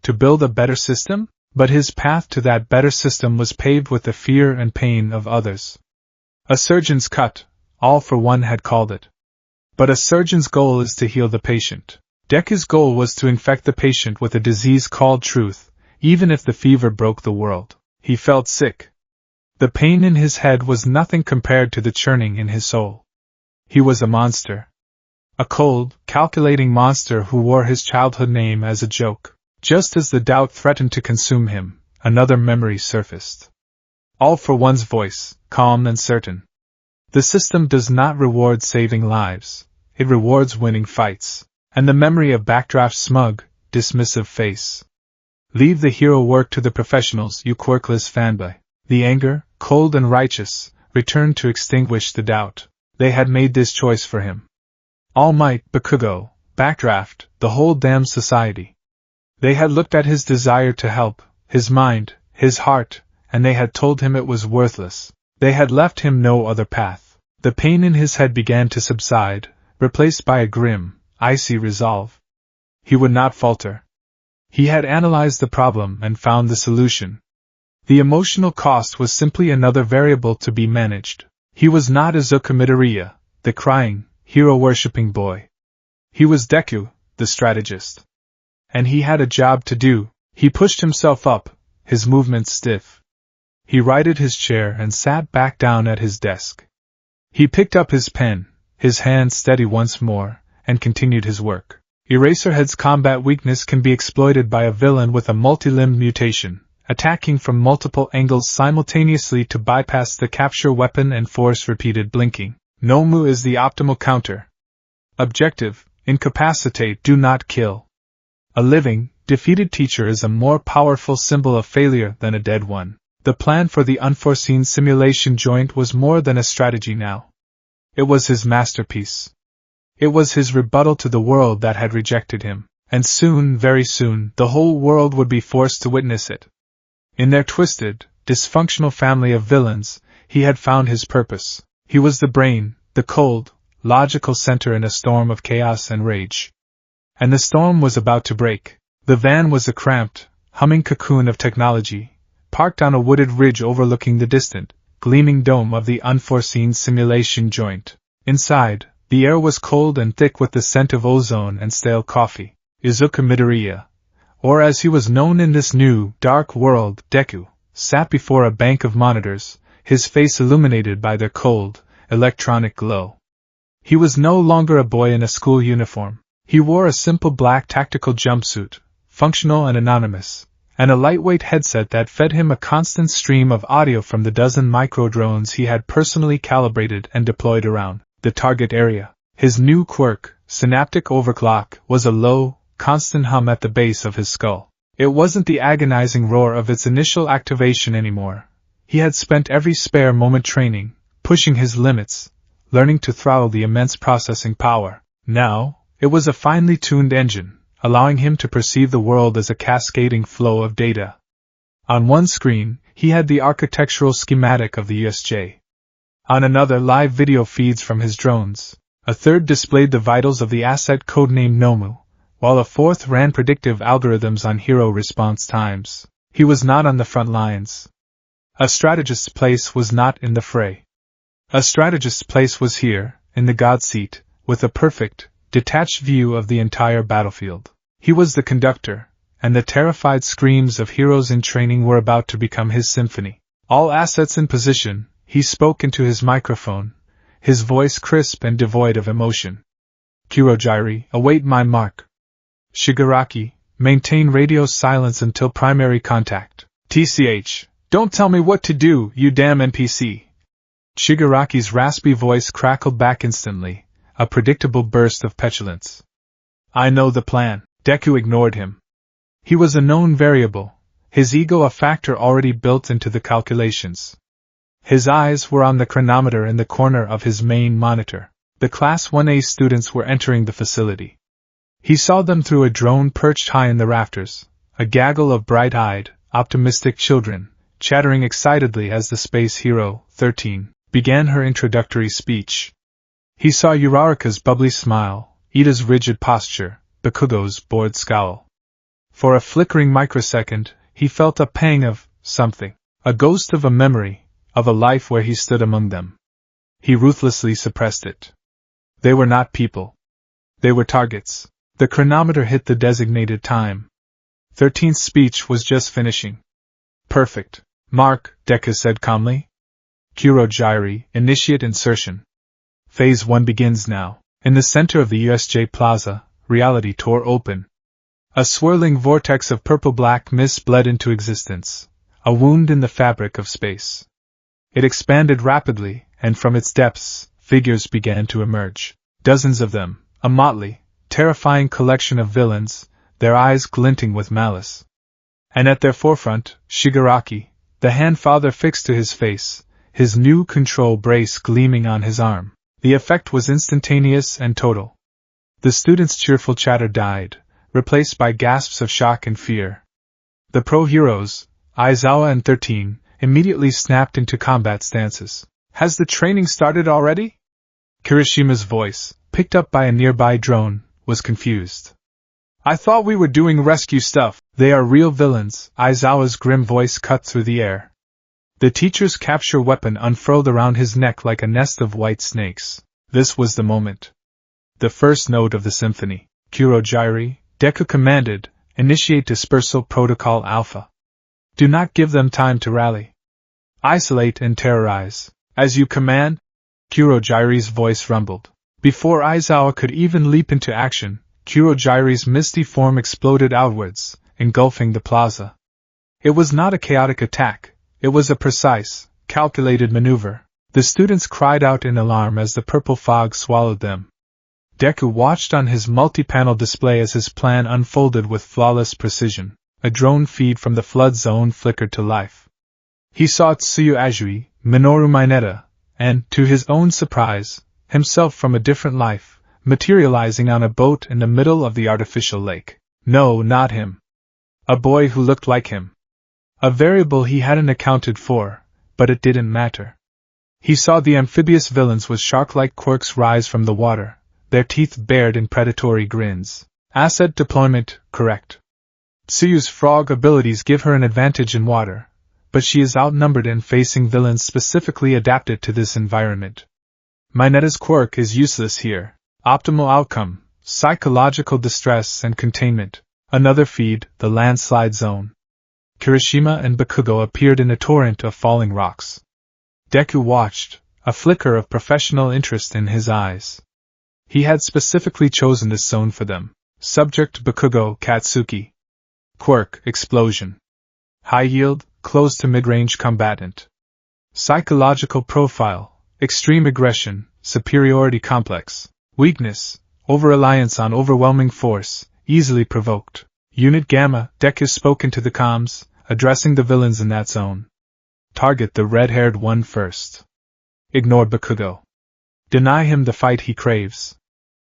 To build a better system? But his path to that better system was paved with the fear and pain of others. A surgeon's cut, all for one had called it. But a surgeon's goal is to heal the patient. Deku's goal was to infect the patient with a disease called truth, even if the fever broke the world. He felt sick. The pain in his head was nothing compared to the churning in his soul. He was a monster. A cold, calculating monster who wore his childhood name as a joke. Just as the doubt threatened to consume him, another memory surfaced. All for one's voice, calm and certain. The system does not reward saving lives, it rewards winning fights. And the memory of Backdraft's smug, dismissive face. Leave the hero work to the professionals, you quirkless fanboy. The anger, cold and righteous, returned to extinguish the doubt. They had made this choice for him. All Might, Bakugo, Backdraft, the whole damn society. They had looked at his desire to help, his mind, his heart, and they had told him it was worthless. They had left him no other path. The pain in his head began to subside, replaced by a grim, icy resolve. He would not falter. He had analyzed the problem and found the solution. The emotional cost was simply another variable to be managed. He was not Izuku Midoriya, the crying, hero-worshipping boy. He was Deku, the strategist. And he had a job to do. He pushed himself up, his movements stiff. He righted his chair and sat back down at his desk. He picked up his pen, his hand steady once more, and continued his work. Eraserhead's combat weakness can be exploited by a villain with a multi-limbed mutation, attacking from multiple angles simultaneously to bypass the capture weapon and force repeated blinking. Nomu is the optimal counter. Objective: incapacitate, do not kill. A living, defeated teacher is a more powerful symbol of failure than a dead one. The plan for the unforeseen simulation joint was more than a strategy now. It was his masterpiece. It was his rebuttal to the world that had rejected him, and soon, very soon, the whole world would be forced to witness it. In their twisted, dysfunctional family of villains, he had found his purpose. He was the brain, the cold, logical center in a storm of chaos and rage. And the storm was about to break. The van was a cramped, humming cocoon of technology, parked on a wooded ridge overlooking the distant, gleaming dome of the unforeseen simulation joint. Inside, the air was cold and thick with the scent of ozone and stale coffee. Izuku Midoriya, or as he was known in this new, dark world, Deku, sat before a bank of monitors, his face illuminated by their cold, electronic glow. He was no longer a boy in a school uniform. He wore a simple black tactical jumpsuit, functional and anonymous, and a lightweight headset that fed him a constant stream of audio from the dozen micro-drones he had personally calibrated and deployed around the target area. His new quirk, synaptic overclock, was a low, constant hum at the base of his skull. It wasn't the agonizing roar of its initial activation anymore. He had spent every spare moment training, pushing his limits, learning to throttle the immense processing power. Now, it was a finely tuned engine, allowing him to perceive the world as a cascading flow of data. On one screen, he had the architectural schematic of the USJ. On another, live video feeds from his drones. A third displayed the vitals of the asset codenamed Nomu, while a fourth ran predictive algorithms on hero response times. He was not on the front lines. A strategist's place was not in the fray. A strategist's place was here, in the God seat, with a perfect, detached view of the entire battlefield. He was the conductor, and the terrified screams of heroes in training were about to become his symphony. All assets in position, he spoke into his microphone, his voice crisp and devoid of emotion. Kurogyri, await my mark. Shigaraki, maintain radio silence until primary contact. TCH, don't tell me what to do, you damn NPC. Shigaraki's raspy voice crackled back instantly, a predictable burst of petulance. I know the plan. Deku ignored him. He was a known variable, his ego a factor already built into the calculations. His eyes were on the chronometer in the corner of his main monitor. The Class 1A students were entering the facility. He saw them through a drone perched high in the rafters, a gaggle of bright-eyed, optimistic children, chattering excitedly as the Space Hero, 13, began her introductory speech. He saw Uraraka's bubbly smile, Ida's rigid posture, Bakugo's bored scowl. For a flickering microsecond, he felt a pang of something, a ghost of a memory, of a life where he stood among them. He ruthlessly suppressed it. They were not people. They were targets. The chronometer hit the designated time. 13th's speech was just finishing. Perfect. Mark, Deku said calmly. Kurogyri, initiate insertion. Phase 1 begins now. In the center of the USJ Plaza, reality tore open. A swirling vortex of purple-black mist bled into existence, a wound in the fabric of space. It expanded rapidly, and from its depths, figures began to emerge. Dozens of them, a motley, terrifying collection of villains, their eyes glinting with malice. And at their forefront, Shigaraki, the hand father fixed to his face, his new control brace gleaming on his arm. The effect was instantaneous and total. The students' cheerful chatter died, replaced by gasps of shock and fear. The pro-heroes, Aizawa and 13, immediately snapped into combat stances. Has the training started already? Kirishima's voice, picked up by a nearby drone, was confused. I thought we were doing rescue stuff. They are real villains, Aizawa's grim voice cut through the air. The teacher's capture weapon unfurled around his neck like a nest of white snakes. This was the moment. The first note of the symphony. Kurogyri, Deku commanded, initiate dispersal protocol Alpha. Do not give them time to rally. Isolate and terrorize. As you command? Kurogyri's voice rumbled. Before Aizawa could even leap into action, Kurogyri's misty form exploded outwards, engulfing the plaza. It was not a chaotic attack, it was a precise, calculated maneuver. The students cried out in alarm as the purple fog swallowed them. Deku watched on his multi-panel display as his plan unfolded with flawless precision. A drone feed from the flood zone flickered to life. He saw Tsuyu Ajui, Minoru Mineta, and, to his own surprise, himself from a different life, materializing on a boat in the middle of the artificial lake. No, not him. A boy who looked like him. A variable he hadn't accounted for, but it didn't matter. He saw the amphibious villains with shark-like quirks rise from the water, their teeth bared in predatory grins. Asset deployment, correct. Tsuyu's frog abilities give her an advantage in water, but she is outnumbered in facing villains specifically adapted to this environment. Mineta's quirk is useless here. Optimal outcome, psychological distress and containment. Another feed, the landslide zone. Kirishima and Bakugo appeared in a torrent of falling rocks. Deku watched, a flicker of professional interest in his eyes. He had specifically chosen this zone for them. Subject Bakugo Katsuki. Quirk, explosion. High yield, close to mid-range combatant. Psychological profile, extreme aggression, superiority complex. Weakness, over-reliance on overwhelming force, easily provoked. Unit Gamma, Deku spoke into the comms, addressing the villains in that zone. Target the red-haired one first. Ignore Bakugo. Deny him the fight he craves.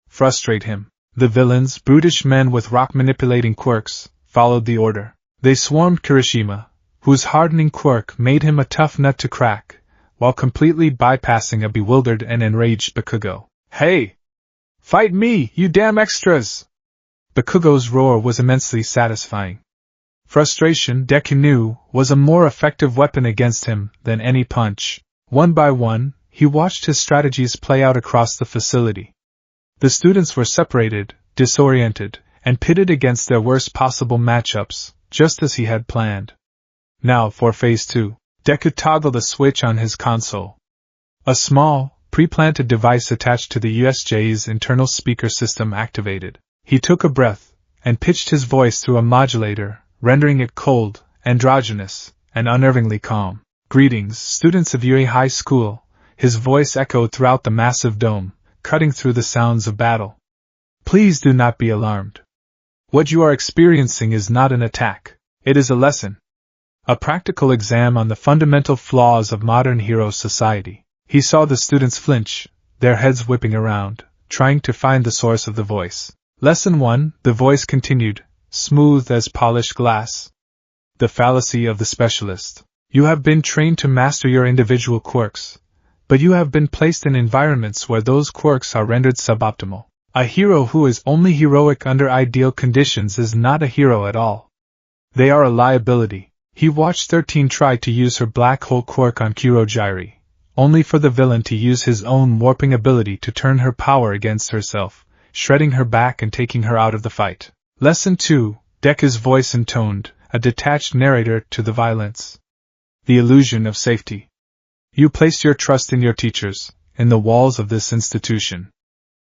Frustrate him. The villains, brutish men with rock-manipulating quirks, followed the order. They swarmed Kirishima, whose hardening quirk made him a tough nut to crack, while completely bypassing a bewildered and enraged Bakugo. Hey! Fight me, you damn extras! Bakugo's roar was immensely satisfying. Frustration, Deku knew, was a more effective weapon against him than any punch. One by one, he watched his strategies play out across the facility. The students were separated, disoriented, and pitted against their worst possible matchups, just as he had planned. Now for Phase 2. Deku toggled a switch on his console. A small, pre-planted device attached to the USJ's internal speaker system activated. He took a breath, and pitched his voice through a modulator, rendering it cold, androgynous, and unnervingly calm. "Greetings, students of Yui High School," his voice echoed throughout the massive dome, cutting through the sounds of battle. "Please do not be alarmed. What you are experiencing is not an attack. It is a lesson. A practical exam on the fundamental flaws of modern hero society." He saw the students flinch, their heads whipping around, trying to find the source of the voice. "Lesson 1, the voice continued, smooth as polished glass. The fallacy of the specialist. You have been trained to master your individual quirks, but you have been placed in environments where those quirks are rendered suboptimal. A hero who is only heroic under ideal conditions is not a hero at all. They are a liability." He watched 13 try to use her black hole quirk on Kurogyri, only for the villain to use his own warping ability to turn her power against herself, shredding her back and taking her out of the fight. Lesson 2, Deku's voice intoned, a detached narrator to the violence. The illusion of safety. You placed your trust in your teachers, in the walls of this institution.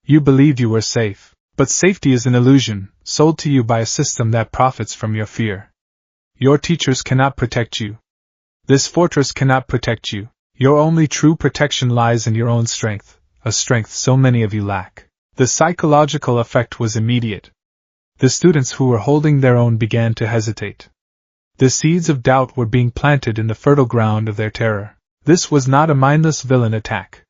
You believed you were safe, but safety is an illusion, sold to you by a system that profits from your fear. Your teachers cannot protect you. This fortress cannot protect you. Your only true protection lies in your own strength, a strength so many of you lack. The psychological effect was immediate. The students who were holding their own began to hesitate. The seeds of doubt were being planted in the fertile ground of their terror. This was not a mindless villain attack.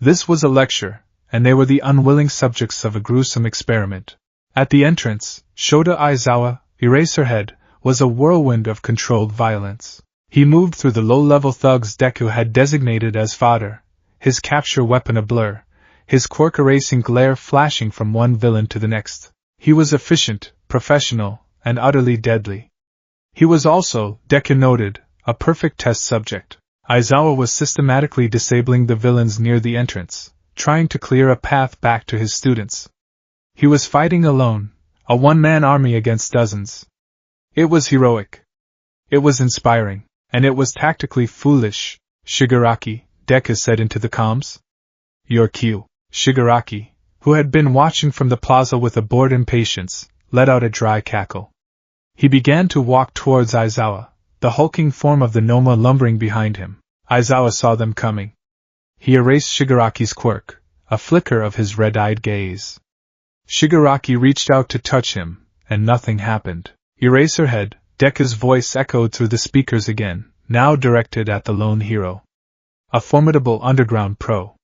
This was a lecture, and they were the unwilling subjects of a gruesome experiment. At the entrance, Shota Aizawa, Eraserhead, was a whirlwind of controlled violence. He moved through the low-level thugs Deku had designated as fodder, his capture weapon a blur, his quirk-erasing glare flashing from one villain to the next. He was efficient, professional, and utterly deadly. He was also, Deku noted, a perfect test subject. Aizawa was systematically disabling the villains near the entrance, trying to clear a path back to his students. He was fighting alone, a one-man army against dozens. It was heroic. It was inspiring, and it was tactically foolish. "Shigaraki," Deku said into the comms. "Your cue." Shigaraki, who had been watching from the plaza with a bored impatience, let out a dry cackle. He began to walk towards Aizawa, the hulking form of the Noma lumbering behind him. Aizawa saw them coming. He erased Shigaraki's quirk, a flicker of his red-eyed gaze. Shigaraki reached out to touch him, and nothing happened. Eraserhead, Deku's voice echoed through the speakers again, now directed at the lone hero. A formidable underground pro.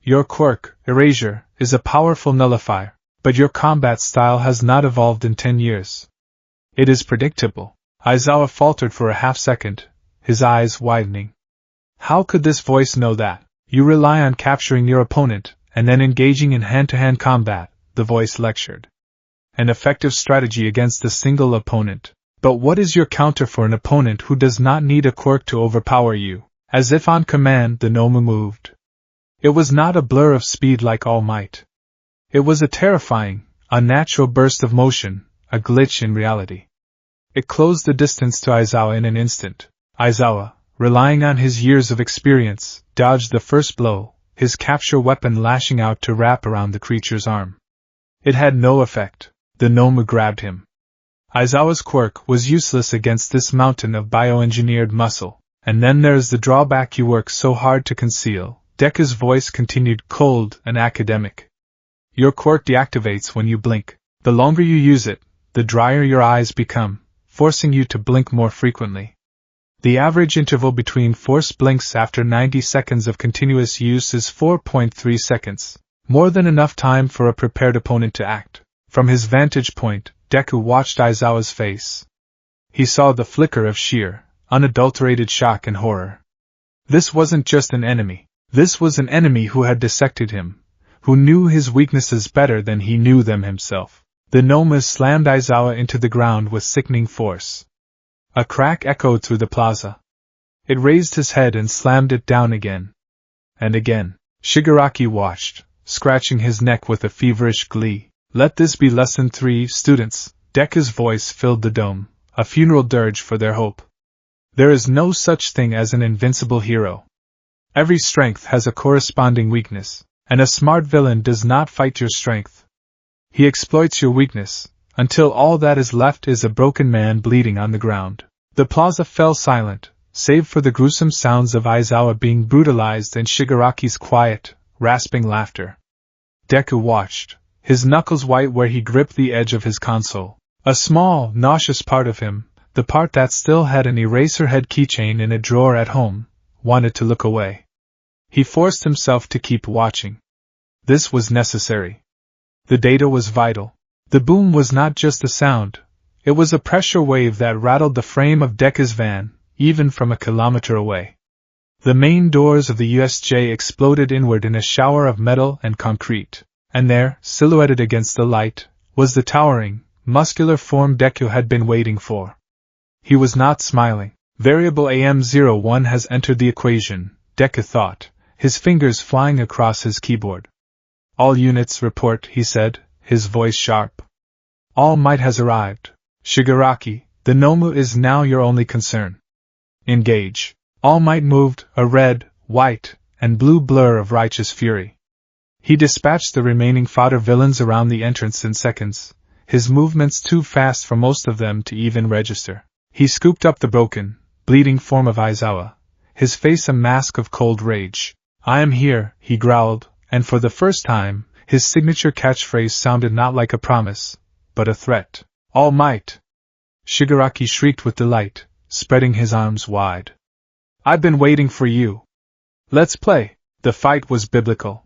Your quirk, Erasure, is a powerful nullifier, but your combat style has not evolved in 10 years. It is predictable. Aizawa faltered for a half-second, his eyes widening. How could this voice know that? You rely on capturing your opponent, and then engaging in hand-to-hand combat, the voice lectured. An effective strategy against a single opponent. But what is your counter for an opponent who does not need a quirk to overpower you? As if on command, the Noma moved. It was not a blur of speed like All Might. It was a terrifying, unnatural burst of motion, a glitch in reality. It closed the distance to Aizawa in an instant. Aizawa, relying on his years of experience, dodged the first blow, his capture weapon lashing out to wrap around the creature's arm. It had no effect. The Noma grabbed him. Aizawa's quirk was useless against this mountain of bioengineered muscle. And then there's the drawback you work so hard to conceal. Deku's voice continued cold and academic. Your quirk deactivates when you blink. The longer you use it, the drier your eyes become, forcing you to blink more frequently. The average interval between forced blinks after 90 seconds of continuous use is 4.3 seconds, more than enough time for a prepared opponent to act. From his vantage point, Deku watched Aizawa's face. He saw the flicker of sheer, unadulterated shock and horror. This wasn't just an enemy. This was an enemy who had dissected him, who knew his weaknesses better than he knew them himself. The Noma slammed Aizawa into the ground with sickening force. A crack echoed through the plaza. It raised his head and slammed it down again. And again. Shigaraki watched, scratching his neck with a feverish glee. Let this be lesson 3, students. Deku's voice filled the dome, a funeral dirge for their hope. There is no such thing as an invincible hero. Every strength has a corresponding weakness, and a smart villain does not fight your strength. He exploits your weakness, until all that is left is a broken man bleeding on the ground. The plaza fell silent, save for the gruesome sounds of Aizawa being brutalized and Shigaraki's quiet, rasping laughter. Deku watched, his knuckles white where he gripped the edge of his console. A small, nauseous part of him, the part that still had an Eraserhead keychain in a drawer at home, wanted to look away. He forced himself to keep watching. This was necessary. The data was vital. The boom was not just a sound, it was a pressure wave that rattled the frame of Deku's van, even from a kilometer away. The main doors of the USJ exploded inward in a shower of metal and concrete, and there, silhouetted against the light, was the towering, muscular form Deku had been waiting for. He was not smiling. Variable AM01 has entered the equation, Deku thought, his fingers flying across his keyboard. All units report, he said, his voice sharp. All Might has arrived. Shigaraki, the Nomu is now your only concern. Engage. All Might moved, a red, white, and blue blur of righteous fury. He dispatched the remaining fodder villains around the entrance in seconds, his movements too fast for most of them to even register. He scooped up the broken, bleeding form of Aizawa, his face a mask of cold rage. I am here, he growled, and for the first time, his signature catchphrase sounded not like a promise, but a threat. All Might! Shigaraki shrieked with delight, spreading his arms wide. I've been waiting for you. Let's play. The fight was biblical.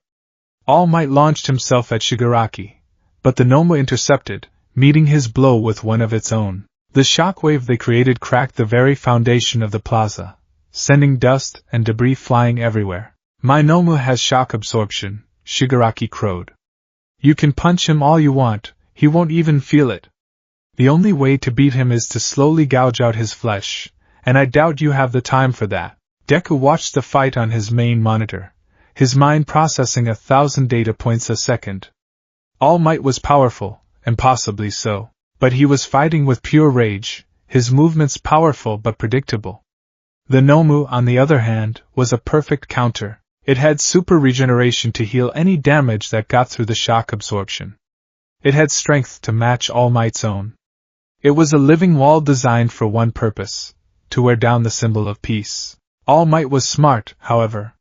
All Might launched himself at Shigaraki, but the Nomu intercepted, meeting his blow with one of its own. The shockwave they created cracked the very foundation of the plaza, sending dust and debris flying everywhere. My Nomu has shock absorption, Shigaraki crowed. You can punch him all you want, he won't even feel it. The only way to beat him is to slowly gouge out his flesh, and I doubt you have the time for that. Deku watched the fight on his main monitor, his mind processing 1,000 data points a second. All Might was powerful, and possibly so, but he was fighting with pure rage, his movements powerful but predictable. The Nomu, on the other hand, was a perfect counter. It had super regeneration to heal any damage that got through the shock absorption. It had strength to match All Might's own. It was a living wall designed for one purpose, to wear down the symbol of peace. All Might was smart, however.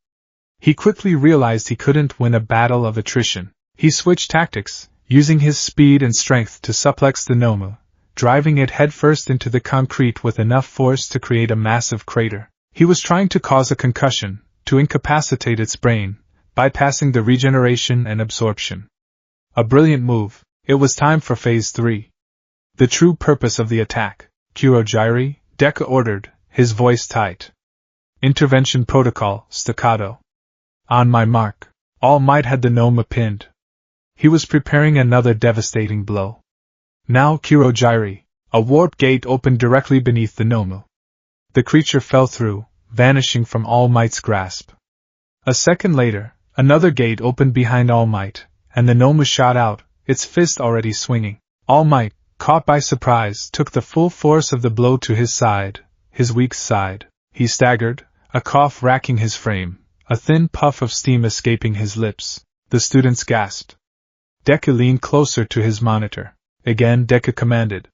He quickly realized he couldn't win a battle of attrition. He switched tactics, using his speed and strength to suplex the Nomu, driving it headfirst into the concrete with enough force to create a massive crater. He was trying to cause a concussion, to incapacitate its brain, bypassing the regeneration and absorption. A brilliant move. It was time for Phase 3. The true purpose of the attack. Kurogyri, Deku ordered, his voice tight. Intervention protocol, staccato. On my mark. All Might had the Nomu pinned. He was preparing another devastating blow. Now Kurogyri. A warp gate opened directly beneath the Nomu. The creature fell through, vanishing from All Might's grasp. A second later, another gate opened behind All Might, and the Nomu shot out, its fist already swinging. All Might, caught by surprise, took the full force of the blow to his side, his weak side. He staggered, a cough racking his frame, a thin puff of steam escaping his lips. The students gasped. Deku leaned closer to his monitor. Again Deku commanded,